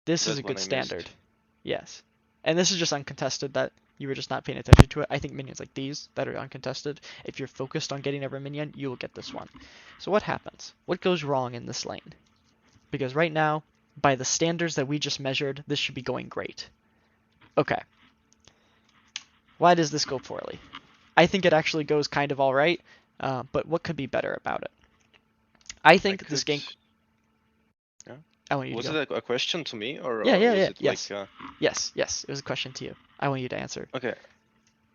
this is
That
a
one
good
I
standard.
missed.
Yes. And this is just uncontested that you were just not paying attention to it. I think minions like these that are uncontested, if you're focused on getting every minion, you will get this one. So what happens? What goes wrong in this lane? Because right now, by the standards that we just measured, this should be going great. Okay. Why does this go poorly? I think it actually goes kind of alright, but what could be better about it? I think this gank...
Yeah.
I want you
Was
to go.
it a question to me, or
Yeah,
was it like?
yes. Yes, it was a question to you. I want you to answer.
Okay.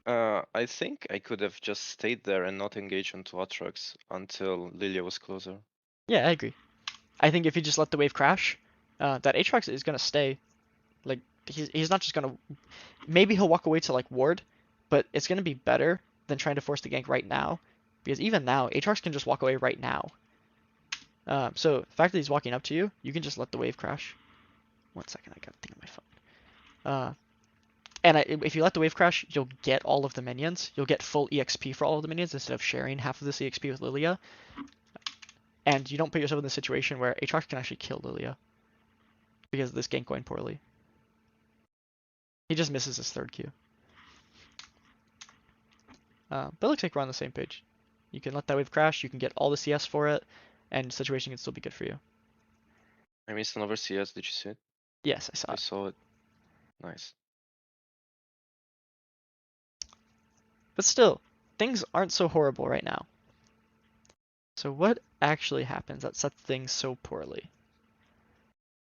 I think I could have just stayed there and not engaged onto Aatrox until Lilia was closer.
Yeah, I agree. I think if you just let the wave crash, that Aatrox is gonna stay. Like he's not just gonna. Maybe he'll walk away to like ward, but it's gonna be better than trying to force the gank right now, because even now Aatrox can just walk away right now. So the fact that he's walking up to you, you can just let the wave crash. 1 second, I got a thing on my phone. And if you let the wave crash, you'll get all of the minions. You'll get full EXP for all of the minions instead of sharing half of this EXP with Lilia. And you don't put yourself in the situation where Aatrox can actually kill Lilia because of this gank going poorly. He just misses his third Q. But it looks like we're on the same page. You can let that wave crash, you can get all the CS for it, and the situation can still be good for you.
I missed another CS. Did you see it?
Yes, I saw
I
it.
saw it. Nice.
But still, things aren't so horrible right now. So what actually happens that sets things so poorly?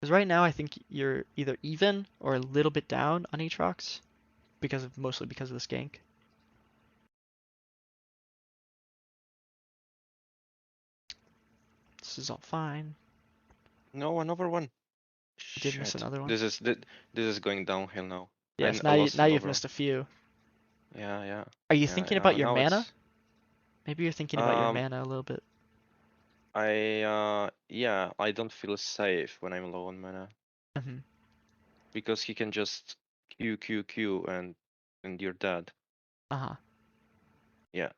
Because right now I think you're either even or a little bit down on Aatrox, mostly because of this gank. This is all fine.
No, another one.
I did miss
Shit.
another one.
This is going downhill now.
Yes,
I lost
now you've
another.
missed a few.
Yeah.
Are you thinking about your
Now
mana?
it's.
Maybe you're thinking about your mana a little bit.
Yeah, I don't feel safe when I'm low on mana
Mhm.
because he can just Q and you're dead.
Uh-huh.
Yeah.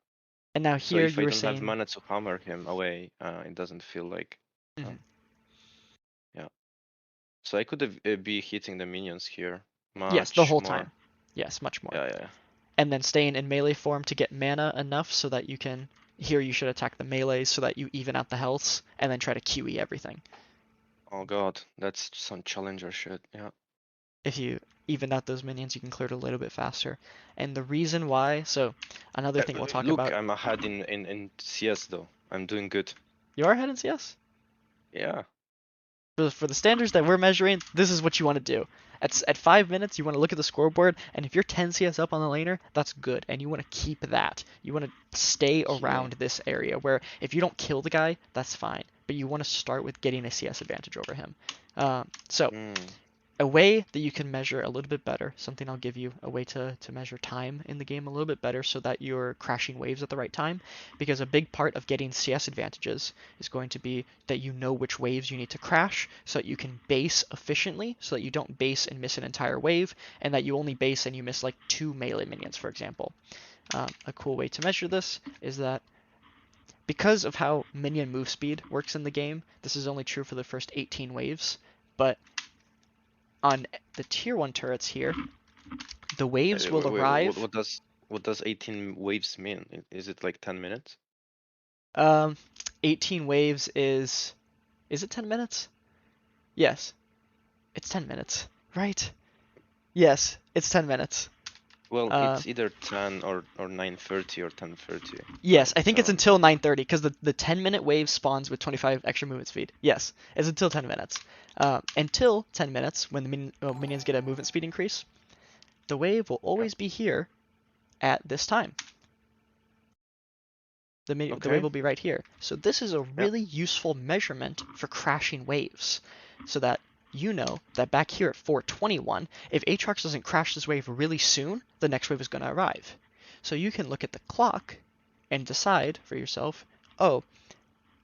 And now
So
here
if
you
I
were
don't have
saying,
mana to hammer him away, it doesn't feel like.
mhm.
Yeah. So I could have, be hitting the minions here
Yes, the
much
whole
more.
time. Yes, much more.
Yeah.
And then staying in melee form to get mana enough so that you can, here you should attack the melee so that you even out the healths, and then try to QE everything.
Oh god, that's some challenger shit. Yeah.
If you even out those minions, you can clear it a little bit faster. And the reason why, so another thing we'll talk
Look,
about.
I'm ahead in CS though. I'm doing good.
You are ahead in CS?
Yeah.
For the standards that we're measuring, this is what you want to do. At 5 minutes, you want to look at the scoreboard, and if you're 10 CS up on the laner, that's good, and you want to keep that. You want to stay around this area, where if you don't kill the guy, that's fine, but you want to start with getting a CS advantage over him. So a way that you can measure a little bit better, something I'll give you, a way to measure time in the game a little bit better so that you're crashing waves at the right time, because a big part of getting CS advantages is going to be that you know which waves you need to crash so that you can base efficiently, so that you don't base and miss an entire wave, and that you only base and you miss like 2 melee minions, for example. A cool way to measure this is that because of how minion move speed works in the game, this is only true for the first 18 waves, but on the tier 1 turrets here, the waves will arrive.
What does 18 waves mean? Is it like 10 minutes?
18 waves is it 10 minutes? Yes, it's 10 minutes, right? Yes, it's 10 minutes.
Well, it's either 10 or 9:30 or 10:30.
Yes,
Right?
I think it's
So
until 9:30 because the 10-minute wave spawns with 25 extra movement speed. Yes, it's until 10 minutes. Until 10 minutes, when the minions get a movement speed increase, the wave will always be here at this time. The wave will be right here. So this is a really useful measurement for crashing waves, so that you know that back here at 421, if Aatrox doesn't crash this wave really soon, the next wave is going to arrive. So you can look at the clock and decide for yourself, oh,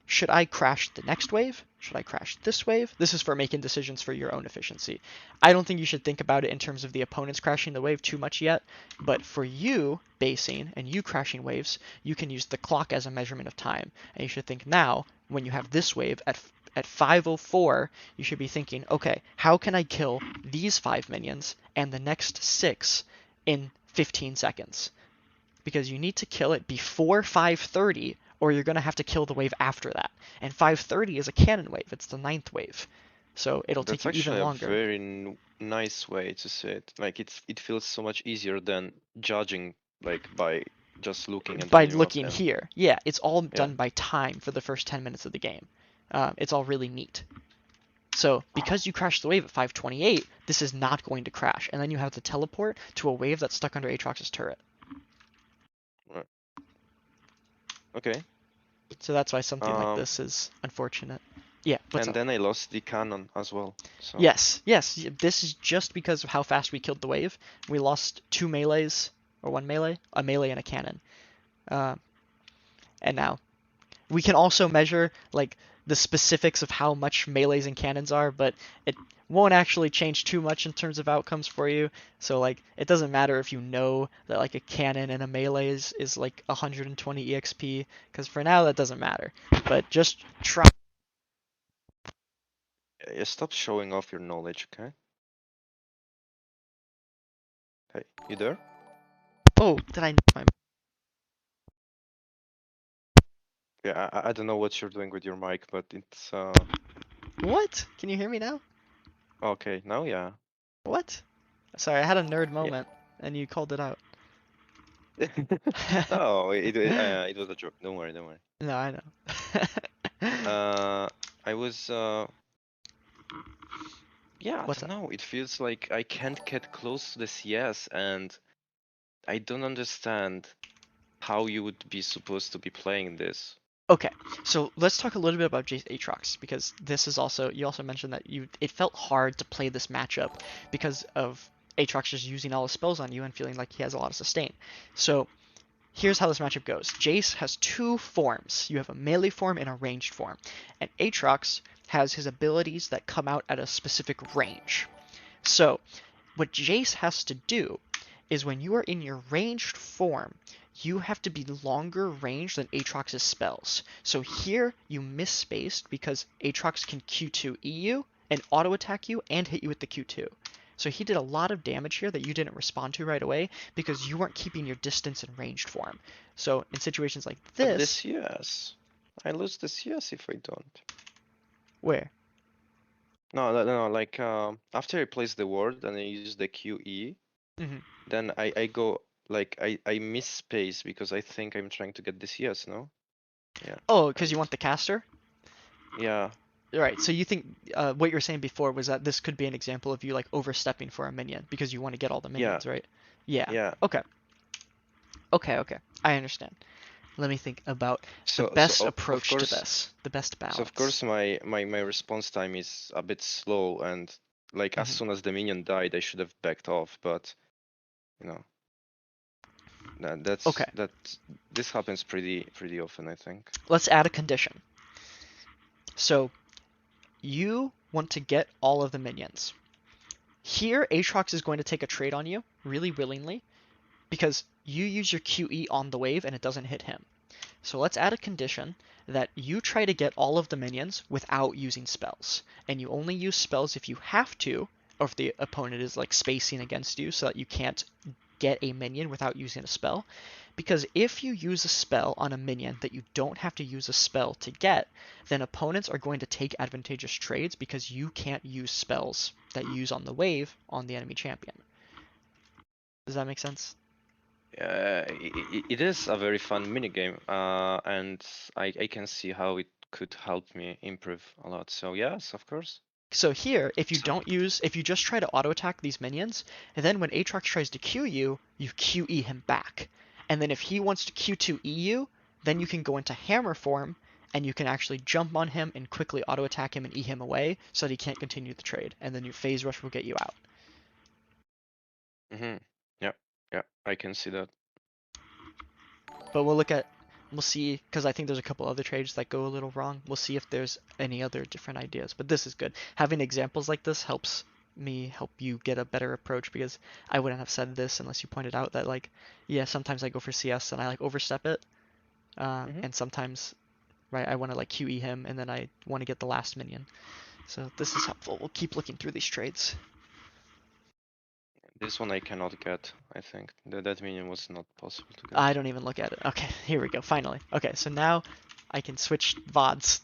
should I crash the next wave? Should I crash this wave? This is for making decisions for your own efficiency. I don't think you should think about it in terms of the opponents crashing the wave too much yet, but for you basing and you crashing waves, you can use the clock as a measurement of time. And you should think now, when you have this wave at 5:04, you should be thinking, okay, how can I kill these 5 minions and the next 6 in 15 seconds? Because you need to kill it before 5:30, or you're going to have to kill the wave after that. And 5:30 is a cannon wave. It's the 9th wave. So it'll take you even longer.
That's actually a very nice way to say it. Like it feels so much easier than judging like by just looking at
by
the
looking here. Yeah, it's all done
Yeah.
by time for the first 10 minutes of the game. It's all really neat. So because you crashed the wave at 5:28, this is not going to crash. And then you have to teleport to a wave that's stuck under Aatrox's turret.
Right. Okay.
So that's why something like this is unfortunate. Yeah, what's
And
up?
then I lost the cannon as well. So
Yes, this is just because of how fast we killed the wave. We lost 2 melees, or 1 melee, a melee and a cannon. And now, we can also measure like the specifics of how much melees and cannons are, but it won't actually change too much in terms of outcomes for you. So like, it doesn't matter if you know that like a cannon and a melee is like 120 EXP, because for now that doesn't matter. But just try.
yeah, stop showing off your knowledge, okay? Hey, you there?
Oh, did I?
Yeah, I don't know what you're doing with your mic, but it's
What? Can you hear me now?
okay now. Yeah.
What? Sorry, I had a nerd
Yeah.
moment, and you called it out.
No, it was a joke. Don't worry, don't worry.
No, I know.
I was yeah, I
What's
don't
up?
know. It feels like I can't get close to the CS, and I don't understand how you would be supposed to be playing this.
Okay, so let's talk a little bit about jayce Aatrox, because this is also, you also mentioned that it felt hard to play this matchup because of Aatrox just using all his spells on you and feeling like he has a lot of sustain. So here's how this matchup goes. Jayce has 2 forms. You have a melee form and a ranged form. And Aatrox has his abilities that come out at a specific range. So what Jayce has to do is when you are in your ranged form, you have to be longer range than Aatrox's spells. So here you misspaced because Aatrox can Q2E you and auto attack you and hit you with the Q2. So he did a lot of damage here that you didn't respond to right away because you weren't keeping your distance in ranged form. So in situations like
But
this...
this yes, I lose this yes if I don't.
Where?
No, like after I place the word and I use the QE, then I go like I miss space because I think I'm trying to get this yes, no? Yeah.
Oh, because you want the caster?
Yeah.
Right, so you think what you were saying before was that this could be an example of you like overstepping for a minion because you want to get all the minions, right? Yeah.
Yeah.
Okay. Okay. I understand. Let me think about the
So
best
of
approach
course,
to this, the best balance.
So of course my response time is a bit slow, and like as soon as the minion died I should have backed off, but you know
Okay.
This happens pretty often, I think.
Let's add a condition. So you want to get all of the minions. Here, Aatrox is going to take a trade on you really willingly because you use your QE on the wave and it doesn't hit him. So let's add a condition that you try to get all of the minions without using spells. And you only use spells if you have to, or if the opponent is like spacing against you so that you can't get a minion without using a spell. Because if you use a spell on a minion that you don't have to use a spell to get, then opponents are going to take advantageous trades because you can't use spells that you use on the wave on the enemy champion. Does that make sense?
It is a very fun minigame, and I can see how it could help me improve a lot. So yes, of course.
So here, if you
So,
just try to auto attack these minions, and then when Aatrox tries to Q you, you QE him back. And then if he wants to Q2E you, then you can go into hammer form, and you can actually jump on him and quickly auto attack him and E him away so that he can't continue the trade. And then your phase rush will get you out.
yeah, I can see that.
But we'll see, because I think there's a couple other trades that go a little wrong. We'll see if there's any other different ideas. But this is good. Having examples like this helps me help you get a better approach, because I wouldn't have said this unless you pointed out that, like, yeah, sometimes I go for CS and I like overstep it. And sometimes, right, I want to like QE him and then I want to get the last minion. So this is helpful. We'll keep looking through these trades.
This one I cannot get. I think that minion was not possible to get.
I don't even look at it. Okay, here we go, finally. Okay, so now I can switch VODs.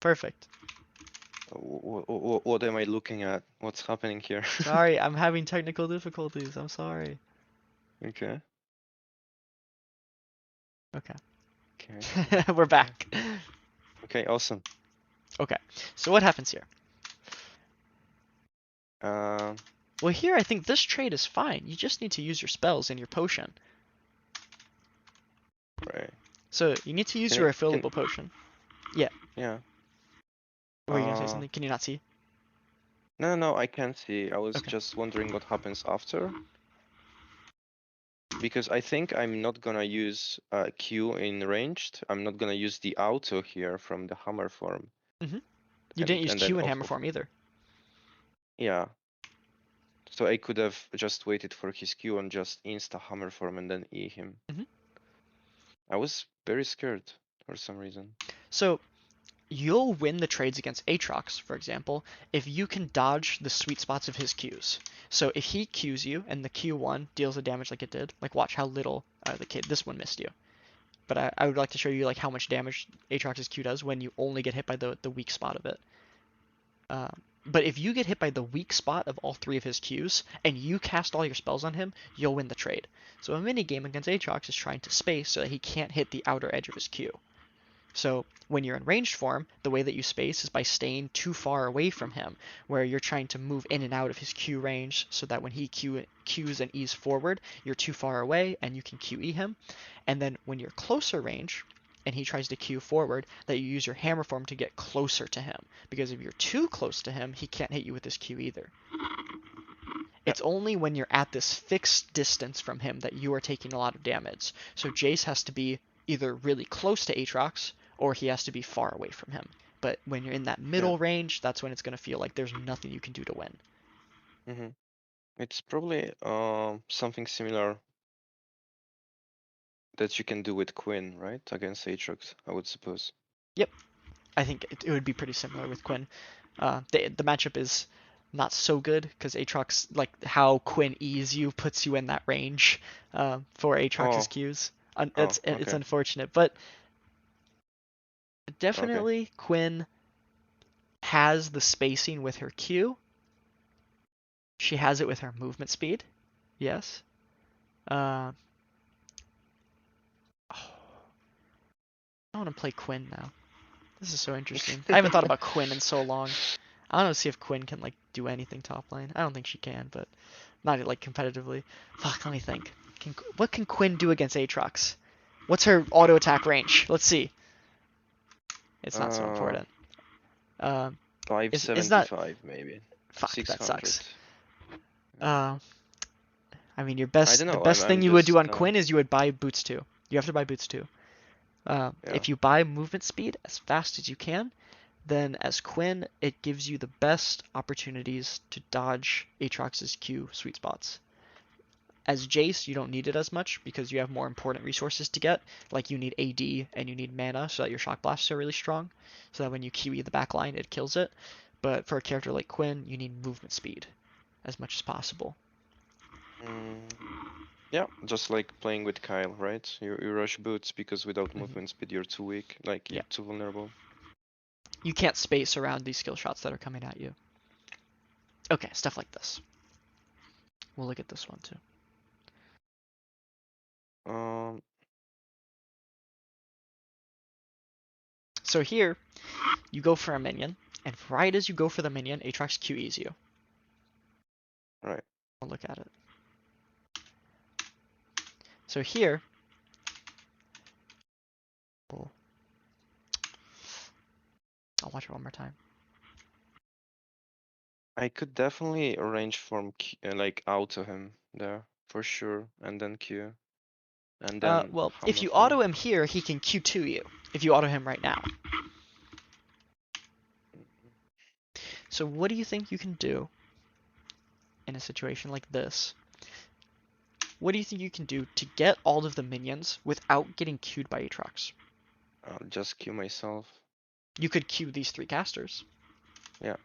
Perfect.
What am I looking at? What's happening here?
Sorry, I'm having technical difficulties. I'm sorry.
Okay.
Okay.
Okay.
We're back.
Okay, awesome.
Okay, so what happens here?
Uh,
Well, here I think this trade is fine. You just need to use your spells and your potion.
right.
So you need to use
Can
your
I- can-
refillable potion. Yeah.
Yeah.
Were you gonna say something? Can you not see?
No, I can't see. I was
Okay.
just wondering what happens after. Because I think I'm not gonna use Q in ranged. I'm not gonna use the auto here from the hammer form.
You didn't use
and then
Q in hammer form either.
Yeah. So I could have just waited for his Q and just insta hammer form and then E him. I was very scared for some reason.
So you'll win the trades against Aatrox, for example, if you can dodge the sweet spots of his Qs. So if he Qs you and the Q1 deals the damage like it did, like watch how little this one missed you. But I would like to show you like how much damage Aatrox's Q does when you only get hit by the weak spot of it. But if you get hit by the weak spot of all three of his Qs and you cast all your spells on him, you'll win the trade. So a mini game against Aatrox is trying to space so that he can't hit the outer edge of his Q. So when you're in ranged form, the way that you space is by staying too far away from him, where you're trying to move in and out of his Q range so that when he Qs and E's forward, you're too far away and you can QE him. And then when you're closer range and he tries to Q forward, that you use your hammer form to get closer to him. Because if you're too close to him, he can't hit you with his Q either. It's only when you're at this fixed distance from him that you are taking a lot of damage. So Jayce has to be either really close to Aatrox, or he has to be far away from him. But when you're in that middle range, that's when it's going to feel like there's nothing you can do to win.
It's probably something similar that you can do with Quinn, right? Against Aatrox, I would suppose.
Yep. I think it would be pretty similar with Quinn. The matchup is not so good because Aatrox, like how Quinn E's you, puts you in that range for Aatrox's Qs. It's unfortunate, but definitely Quinn has the spacing with her Q. She has it with her movement speed. Yes. I want to play Quinn now. This is so interesting. I haven't thought about Quinn in so long. I want to see if Quinn can like do anything top lane. I don't think she can, but not like competitively. Fuck, let me think. What can Quinn do against Aatrox? What's her auto attack range? Let's see. It's not so important.
575 maybe.
Fuck,
600.
that sucks. I mean, the best thing
I'm
you would do on
just,
Quinn is you would buy boots too. You have to buy boots too. If you buy movement speed as fast as you can, then as Quinn, it gives you the best opportunities to dodge Aatrox's Q sweet spots. As Jayce, you don't need it as much because you have more important resources to get. Like you need AD and you need mana so that your shock blasts are really strong. So that when you QE the backline, it kills it. But for a character like Quinn, you need movement speed as much as possible.
Yeah, just like playing with Kyle, right? You rush boots because without movement speed you're too weak, like
Yeah.
you're too vulnerable.
You can't space around these skill shots that are coming at you. Okay, stuff like this. We'll look at this one too. So here, you go for a minion, and right as you go for the minion, Aatrox QEs you.
Right.
We'll look at it. So here, I'll watch it one more time.
I could definitely arrange form like auto him there for sure, and then Q, and then
Well, if
hammer
you
form.
auto him here, he can Q2 you. If you auto him right now. So what do you think you can do in a situation like this? What do you think you can do to get all of the minions without getting queued by Aatrox?
I'll just Q myself.
You could queue these 3 casters.
Yeah.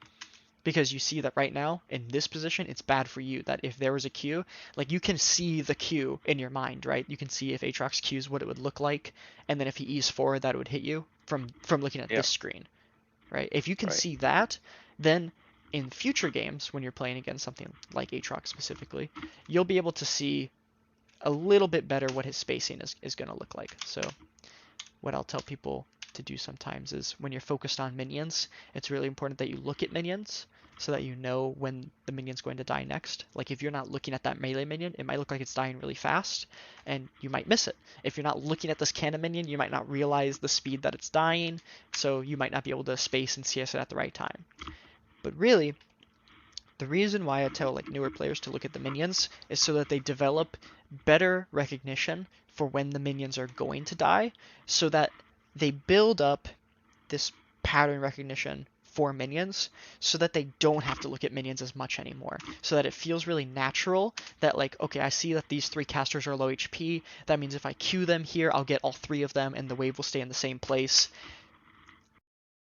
Because you see that right now, in this position, it's bad for you that if there was a queue, like you can see the queue in your mind, right? You can see if Aatrox queues what it would look like, and then if he E's forward that it would hit you from looking at this screen, right? If you can see that, then in future games, when you're playing against something like Aatrox specifically, you'll be able to see a little bit better what his spacing is going to look like. So what I'll tell people to do sometimes is when you're focused on minions, it's really important that you look at minions so that you know when the minion's going to die next. Like if you're not looking at that melee minion, it might look like it's dying really fast and you might miss it. If you're not looking at this cannon minion, you might not realize the speed that it's dying, so you might not be able to space and CS it at the right time. But really, the reason why I tell like newer players to look at the minions is so that they develop better recognition for when the minions are going to die, so that they build up this pattern recognition for minions so that they don't have to look at minions as much anymore. So that it feels really natural that like, okay, I see that these 3 casters are low HP. That means if I queue them here, I'll get all 3 of them and the wave will stay in the same place.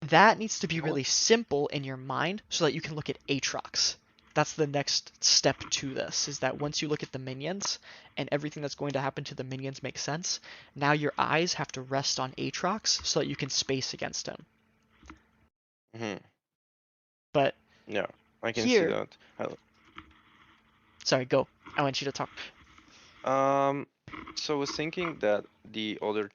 That needs to be really simple in your mind so that you can look at Aatrox. That's the next step to this, is that once you look at the minions and everything that's going to happen to the minions makes sense, now your eyes have to rest on Aatrox so that you can space against him. But
yeah, I can
here,
see that.
Sorry, go. I want you to talk.
So I was thinking that the other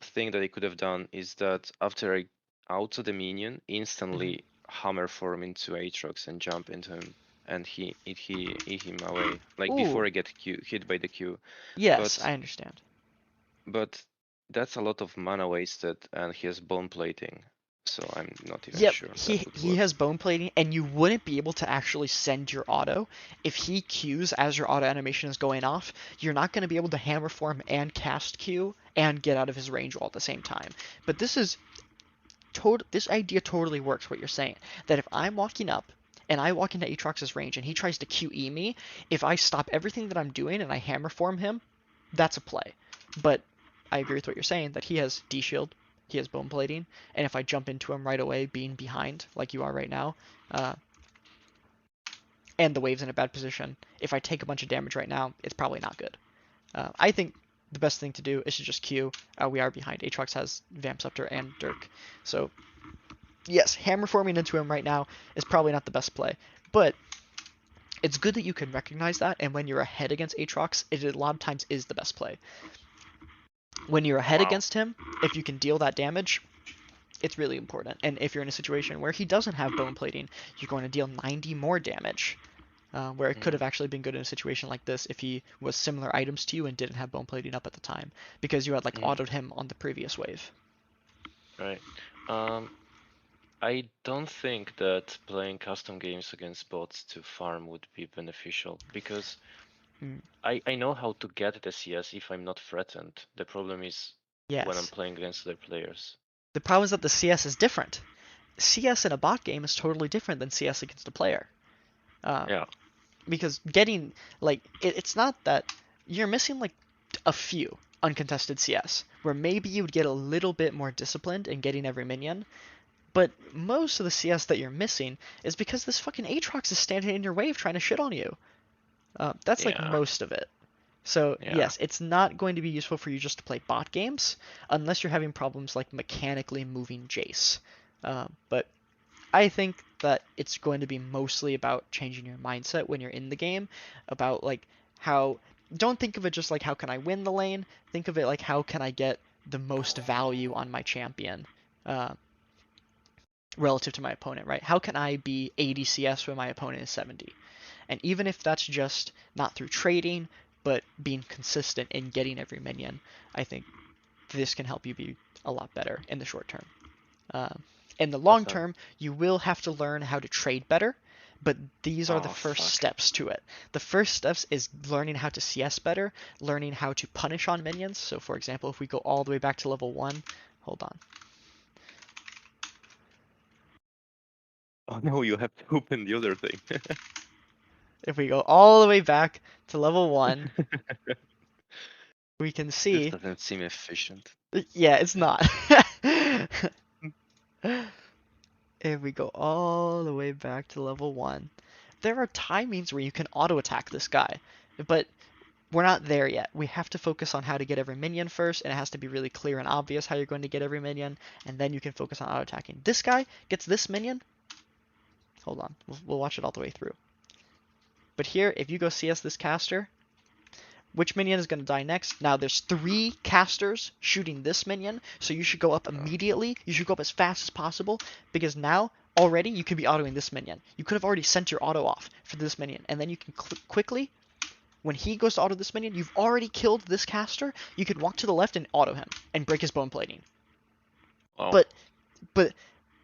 thing that I could have done is that after I auto the minion, instantly hammer form into Aatrox and jump into him and hit him away, like before I get hit by the Q.
Yes,
But
I understand.
but that's a lot of mana wasted, and he has bone plating, so I'm not even
Yep,
sure that would
he
work.
has bone plating, and you wouldn't be able to actually send your auto. If he Qs as your auto animation is going off, you're not going to be able to hammer form and cast Q and get out of his range all at the same time. But this idea totally works, what you're saying. That if I'm walking up, and I walk into Aatrox's range, and he tries to QE me, if I stop everything that I'm doing and I hammer form him, that's a play. But I agree with what you're saying, that he has D-Shield, he has bone plating, and if I jump into him right away, being behind, like you are right now, and the wave's in a bad position, if I take a bunch of damage right now, it's probably not good. I think the best thing to do is to just Q. We are behind. Aatrox has Vamp Scepter and Dirk. So, yes, hammer forming into him right now is probably not the best play. But it's good that you can recognize that, and when you're ahead against Aatrox, it a lot of times is the best play. When you're ahead against him, if you can deal that damage, it's really important. And if you're in a situation where he doesn't have bone plating, you're going to deal 90 more damage. Where it could have actually been good in a situation like this if he was similar items to you and didn't have bone plating up at the time, because you had like autoed him on the previous wave.
Right. I don't think that playing custom games against bots to farm would be beneficial, because I know how to get the CS if I'm not threatened. The problem is when I'm playing against other players.
The problem is that the CS is different. CS in a bot game is totally different than CS against a player.
Yeah.
because getting like it's not that you're missing like a few uncontested CS where maybe you would get a little bit more disciplined in getting every minion, but most of the CS that you're missing is because this fucking Aatrox is standing in your wave trying to shit on you. That's like
Yeah.
most of it. So
Yeah.
yes, it's not going to be useful for you just to play bot games unless you're having problems like mechanically moving Jayce. But I think that it's going to be mostly about changing your mindset when you're in the game, about like how don't think of it just like how can I win the lane, think of it like how can I get the most value on my champion relative to my opponent, right? How can I be 80 CS when my opponent is 70? And even if that's just not through trading, but being consistent in getting every minion, I think this can help you be a lot better in the short term. Uh, in the long
Awesome.
term, you will have to learn how to trade better, but these are the
Oh
first
fuck.
steps to it. The first steps is learning how to CS better, learning how to punish on minions. So for example, if we go all the way back to level 1, hold on.
Oh no, you have to open the other thing.
If we go all the way back to level 1, we can
This
see,
doesn't seem efficient.
yeah, it's not. If we go all the way back to level 1, there are timings where you can auto attack this guy, but we're not there yet. We have to focus on how to get every minion first, and it has to be really clear and obvious how you're going to get every minion, and then you can focus on auto attacking. This guy gets this minion. Hold on, we'll watch it all the way through. But here, if you go CS this caster, which minion is going to die next? Now there's 3 casters shooting this minion, so you should go up immediately. You should go up as fast as possible, because now already you could be autoing this minion. You could have already sent your auto off for this minion, and then you can quickly, when he goes to auto this minion, you've already killed this caster. You can walk to the left and auto him and break his bone plating.
Oh.
But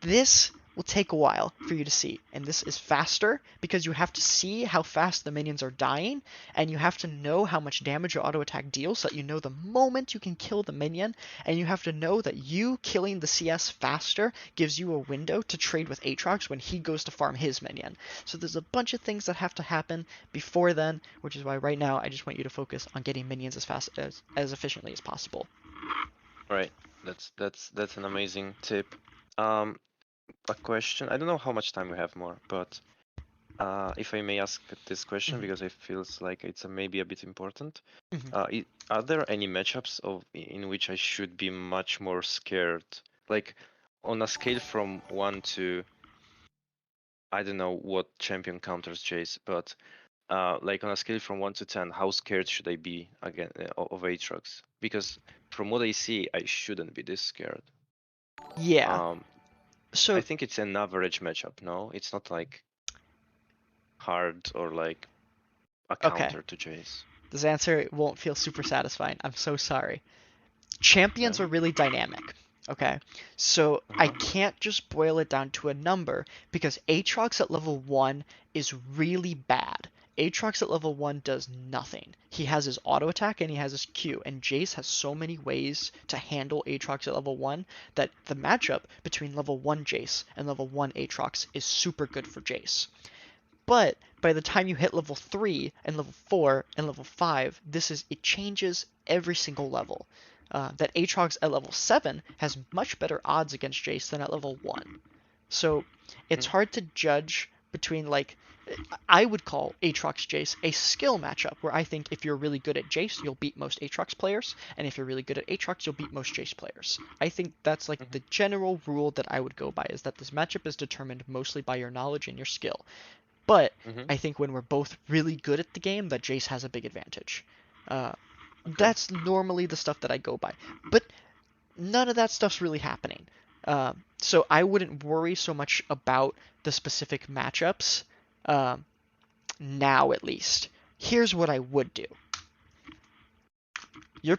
this will take a while for you to see, and this is faster because you have to see how fast the minions are dying, and you have to know how much damage your auto attack deals so that you know the moment you can kill the minion, and you have to know that you killing the CS faster gives you a window to trade with Aatrox when he goes to farm his minion. So there's a bunch of things that have to happen before then, which is why right now I just want you to focus on getting minions as fast as efficiently as possible.
Right. That's an amazing tip. A question. I don't know how much time we have more, but if I may ask this question
Mhm.
because it feels like it's maybe a bit important.
Mhm.
Are there any matchups in which I should be much more scared? Like on a scale from 1 to I don't know what champion counters Jayce, but like on a scale from 1 to 10, how scared should I be again of Aatrox? Because from what I see, I shouldn't be this scared.
Yeah.
Um, I
So
think it's an average matchup. No, it's not like hard or like a
okay.
counter to Jayce.
This answer won't feel super satisfying. I'm so sorry. Champions
Okay.
are really dynamic. Okay, so I
Uh-huh.
can't just boil it down to a number because Aatrox at level 1 is really bad. Aatrox at level 1 does nothing. He has his auto attack and he has his Q, and Jayce has so many ways to handle Aatrox at level 1 that the matchup between level 1 Jayce and level 1 Aatrox is super good for Jayce. But by the time you hit level 3 and level 4 and level 5, it changes every single level. That Aatrox at level 7 has much better odds against Jayce than at level 1. So it's
Mhm.
hard to judge between like I would call Aatrox Jayce a skill matchup where I think if you're really good at Jayce, you'll beat most Aatrox players, and if you're really good at Aatrox, you'll beat most Jayce players. I think that's like
Mhm.
the general rule that I would go by is that this matchup is determined mostly by your knowledge and your skill. But
Mhm.
I think when we're both really good at the game, that Jayce has a big advantage. Uh,
Okay.
that's normally the stuff that I go by. But none of that stuff's really happening. So I wouldn't worry so much about the specific matchups now, at least. Here's what I would do. You're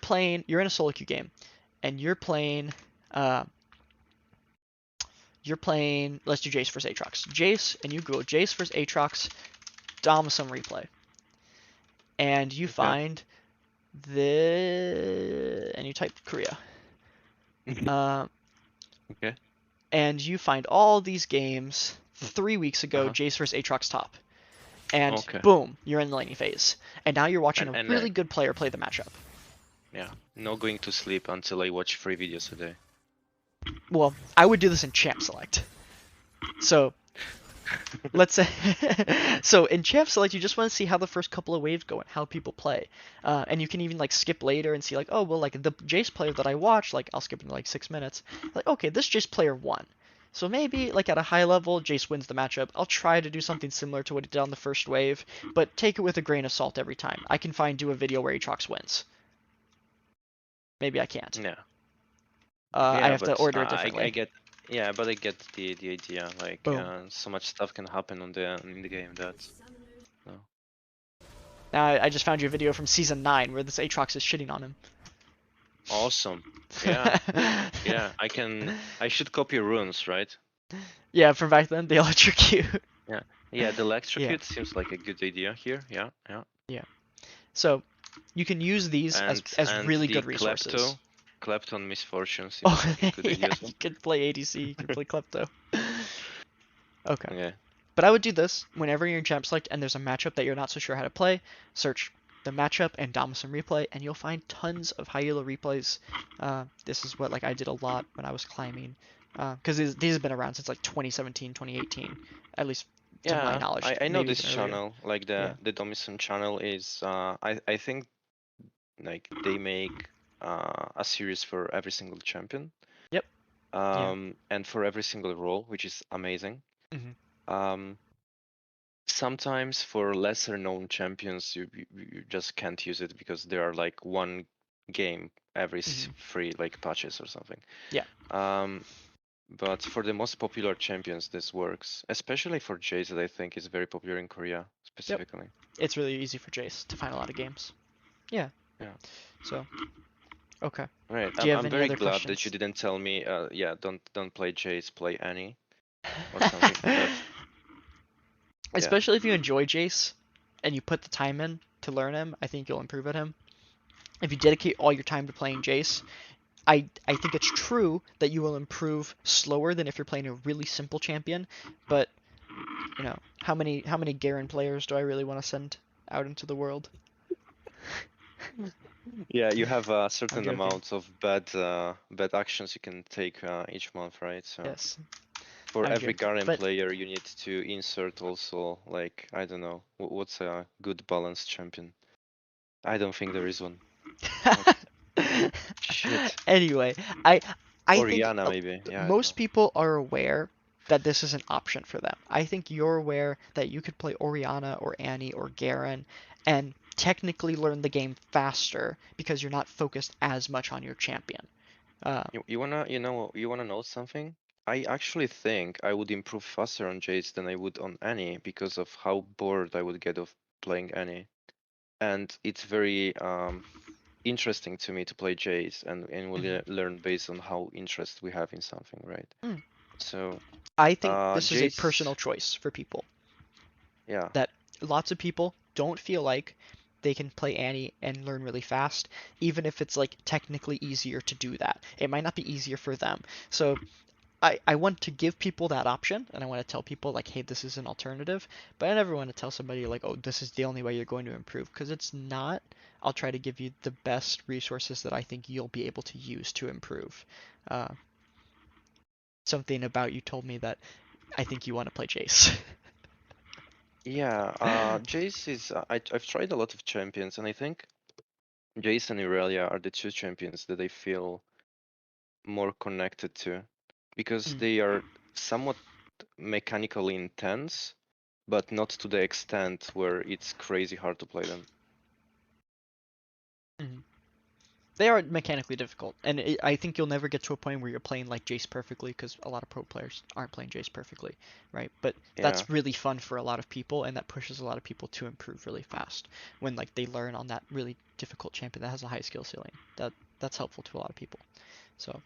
in a solo queue game, and uh, let's do Jayce versus Aatrox. Jayce, and you Google Jayce versus Aatrox, Dom some replay. And you
Okay.
find and you type Korea. Uh,
Okay.
and you find all these games 3 weeks ago,
Uh-huh.
Jayce vs Aatrox top. and
Okay.
boom, you're in the laning phase. And now you're watching a
And
really good player play the matchup.
yeah, not going to sleep until I watch 3 videos a day.
Well, I would do this in champ select. So let's say, so in champ select, you just want to see how the first couple of waves go and how people play, and you can even like skip later and see like, oh well, like the Jayce player that I watched, like I'll skip into like 6 minutes, like okay, this Jayce player won, so maybe like at a high level, Jayce wins the matchup. I'll try to do something similar to what he did on the first wave, but take it with a grain of salt every time. I can do a video where Aatrox wins. Maybe I can't.
Yeah.
I
Yeah,
have to
but
order it
I
differently.
get, yeah, but I get the idea. Like,
Boom.
so much stuff can happen on the in the game that. No.
Now I just found you a video from season 9 where this Aatrox is shitting on him.
Awesome. Yeah. Yeah. I should copy runes, right?
Yeah, from back then, the electrocute.
Yeah. Yeah. The electrocute
Yeah.
seems like a good idea here. Yeah. Yeah.
Yeah. So you can use these as
And
really
the
good resources.
klepto on misfortune seems
Oh,
like a good idea
yeah,
as well.
you could play ADC, you could play Klepto. Okay.
Okay.
But I would do this whenever you're in champ select and there's a matchup that you're not so sure how to play. Search the matchup and Domison replay, and you'll find tons of high elo replays. This is what like I did a lot when I was climbing, because these have been around since like 2017, 2018, at least to my
Yeah,
knowledge,
I know
maybe
this
even earlier.
channel. Like
Yeah.
the Domison channel is I think like they make a series for every single champion.
Yep. Yeah.
And for every single role, which is amazing.
Hmm.
Um, sometimes for lesser known champions, you just can't use it because there are like one game every
Hmm.
3 like patches or something.
Yeah.
But for the most popular champions, this works, especially for Jayce, that I think is very popular in Korea
Yep.
specifically.
It's really easy for Jayce to find a lot of games. Yeah.
Yeah.
So, okay.
Right.
Do you have
I'm
any
very
other
glad that you
questions?
didn't tell me, yeah, don't play Jayce, play Annie or something. That, yeah.
Especially if you enjoy Jayce and you put the time in to learn him, I think you'll improve at him. If you dedicate all your time to playing Jayce, I think it's true that you will improve slower than if you're playing a really simple champion, but you know, how many Garen players do I really want to send out into the world?
Yeah, you have a
I'm
certain
joking.
amount of bad actions you can take each month, right? So
Yes,
for
I'm
every
joking.
Garen
But
player, you need to insert also like I don't know what's a good balanced champion. I don't think there is one. Shit.
anyway, I think
Oriana maybe. Yeah, I don't
most
know.
people are aware that this is an option for them. I think you're aware that you could play Oriana or Annie or Garen and technically learn the game faster because you're not focused as much on your champion. Uh,
You wanna know something? I actually think I would improve faster on Jayce than I would on Annie because of how bored I would get of playing Annie. And it's very interesting to me to play Jayce and we'll
mhm.
learn based on how interest we have in something, right?
Mm.
So
I think this is a
Jayce,
personal choice for people.
yeah,
That lots of people don't feel like they can play Annie and learn really fast, even if it's like technically easier to do that. It might not be easier for them. So I want to give people that option and I want to tell people like, hey, this is an alternative, but I never want to tell somebody like, oh, this is the only way you're going to improve because it's not. I'll try to give you the best resources that I think you'll be able to use to improve. Uh, something about you told me that I think you want to play Jayce.
yeah. Jayce is I've tried a lot of champions and I think Jayce and Irelia are the two champions that I feel more connected to because
Mm,
they are somewhat mechanically intense, but not to the extent where it's crazy hard to play them.
mm. They are mechanically difficult, and I think you'll never get to a point where you're playing like Jayce perfectly because a lot of pro players aren't playing Jayce perfectly, right? But
Yeah,
that's really fun for a lot of people, and that pushes a lot of people to improve really fast when like they learn on that really difficult champion that has a high skill ceiling. That's helpful to a lot of people. So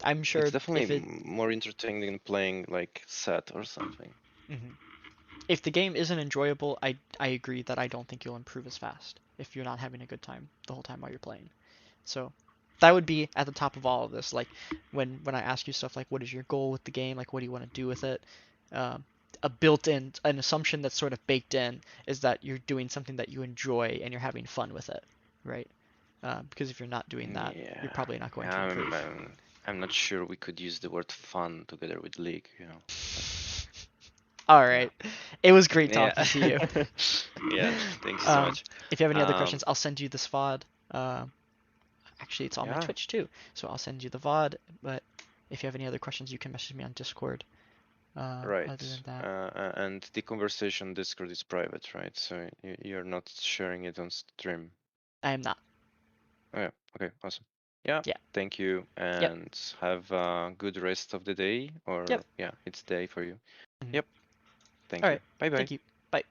I'm
it's
sure
definitely
if it
more interesting than playing like set or something.
mhm. If the game isn't enjoyable, I agree that I don't think you'll improve as fast if you're not having a good time the whole time while you're playing. So that would be at the top of all of this. Like when I ask you stuff like, what is your goal with the game? Like, what do you want to do with it? Um, a built-in, an assumption that's sort of baked in is that you're doing something that you enjoy and you're having fun with it, right? Because if you're not doing that, you're
Yeah,
probably not going to
I'm,
improve.
I'm I'm not sure we could use the word fun together with league, you know.
All
Yeah.
right. It was great
Yeah.
talking to you.
Yeah. Thank you so much.
If you have any other
Um,
questions, I'll send you this VOD. Actually, it's on my
yeah.
Twitch too, so I'll send you the VOD. But if you have any other questions, you can message me on Discord. Other than
Right.
that,
And the conversation Discord is private, right? So you're not sharing it on stream.
I am not.
Oh, yeah. Okay. Awesome. Yeah.
Yeah.
Thank you,
Yep.
and have a good rest of the day.
Yep.
Or yeah, it's day for you.
Mhm.
Yep.
All
Thank you.
right.
Bye bye.
Thank you. Bye.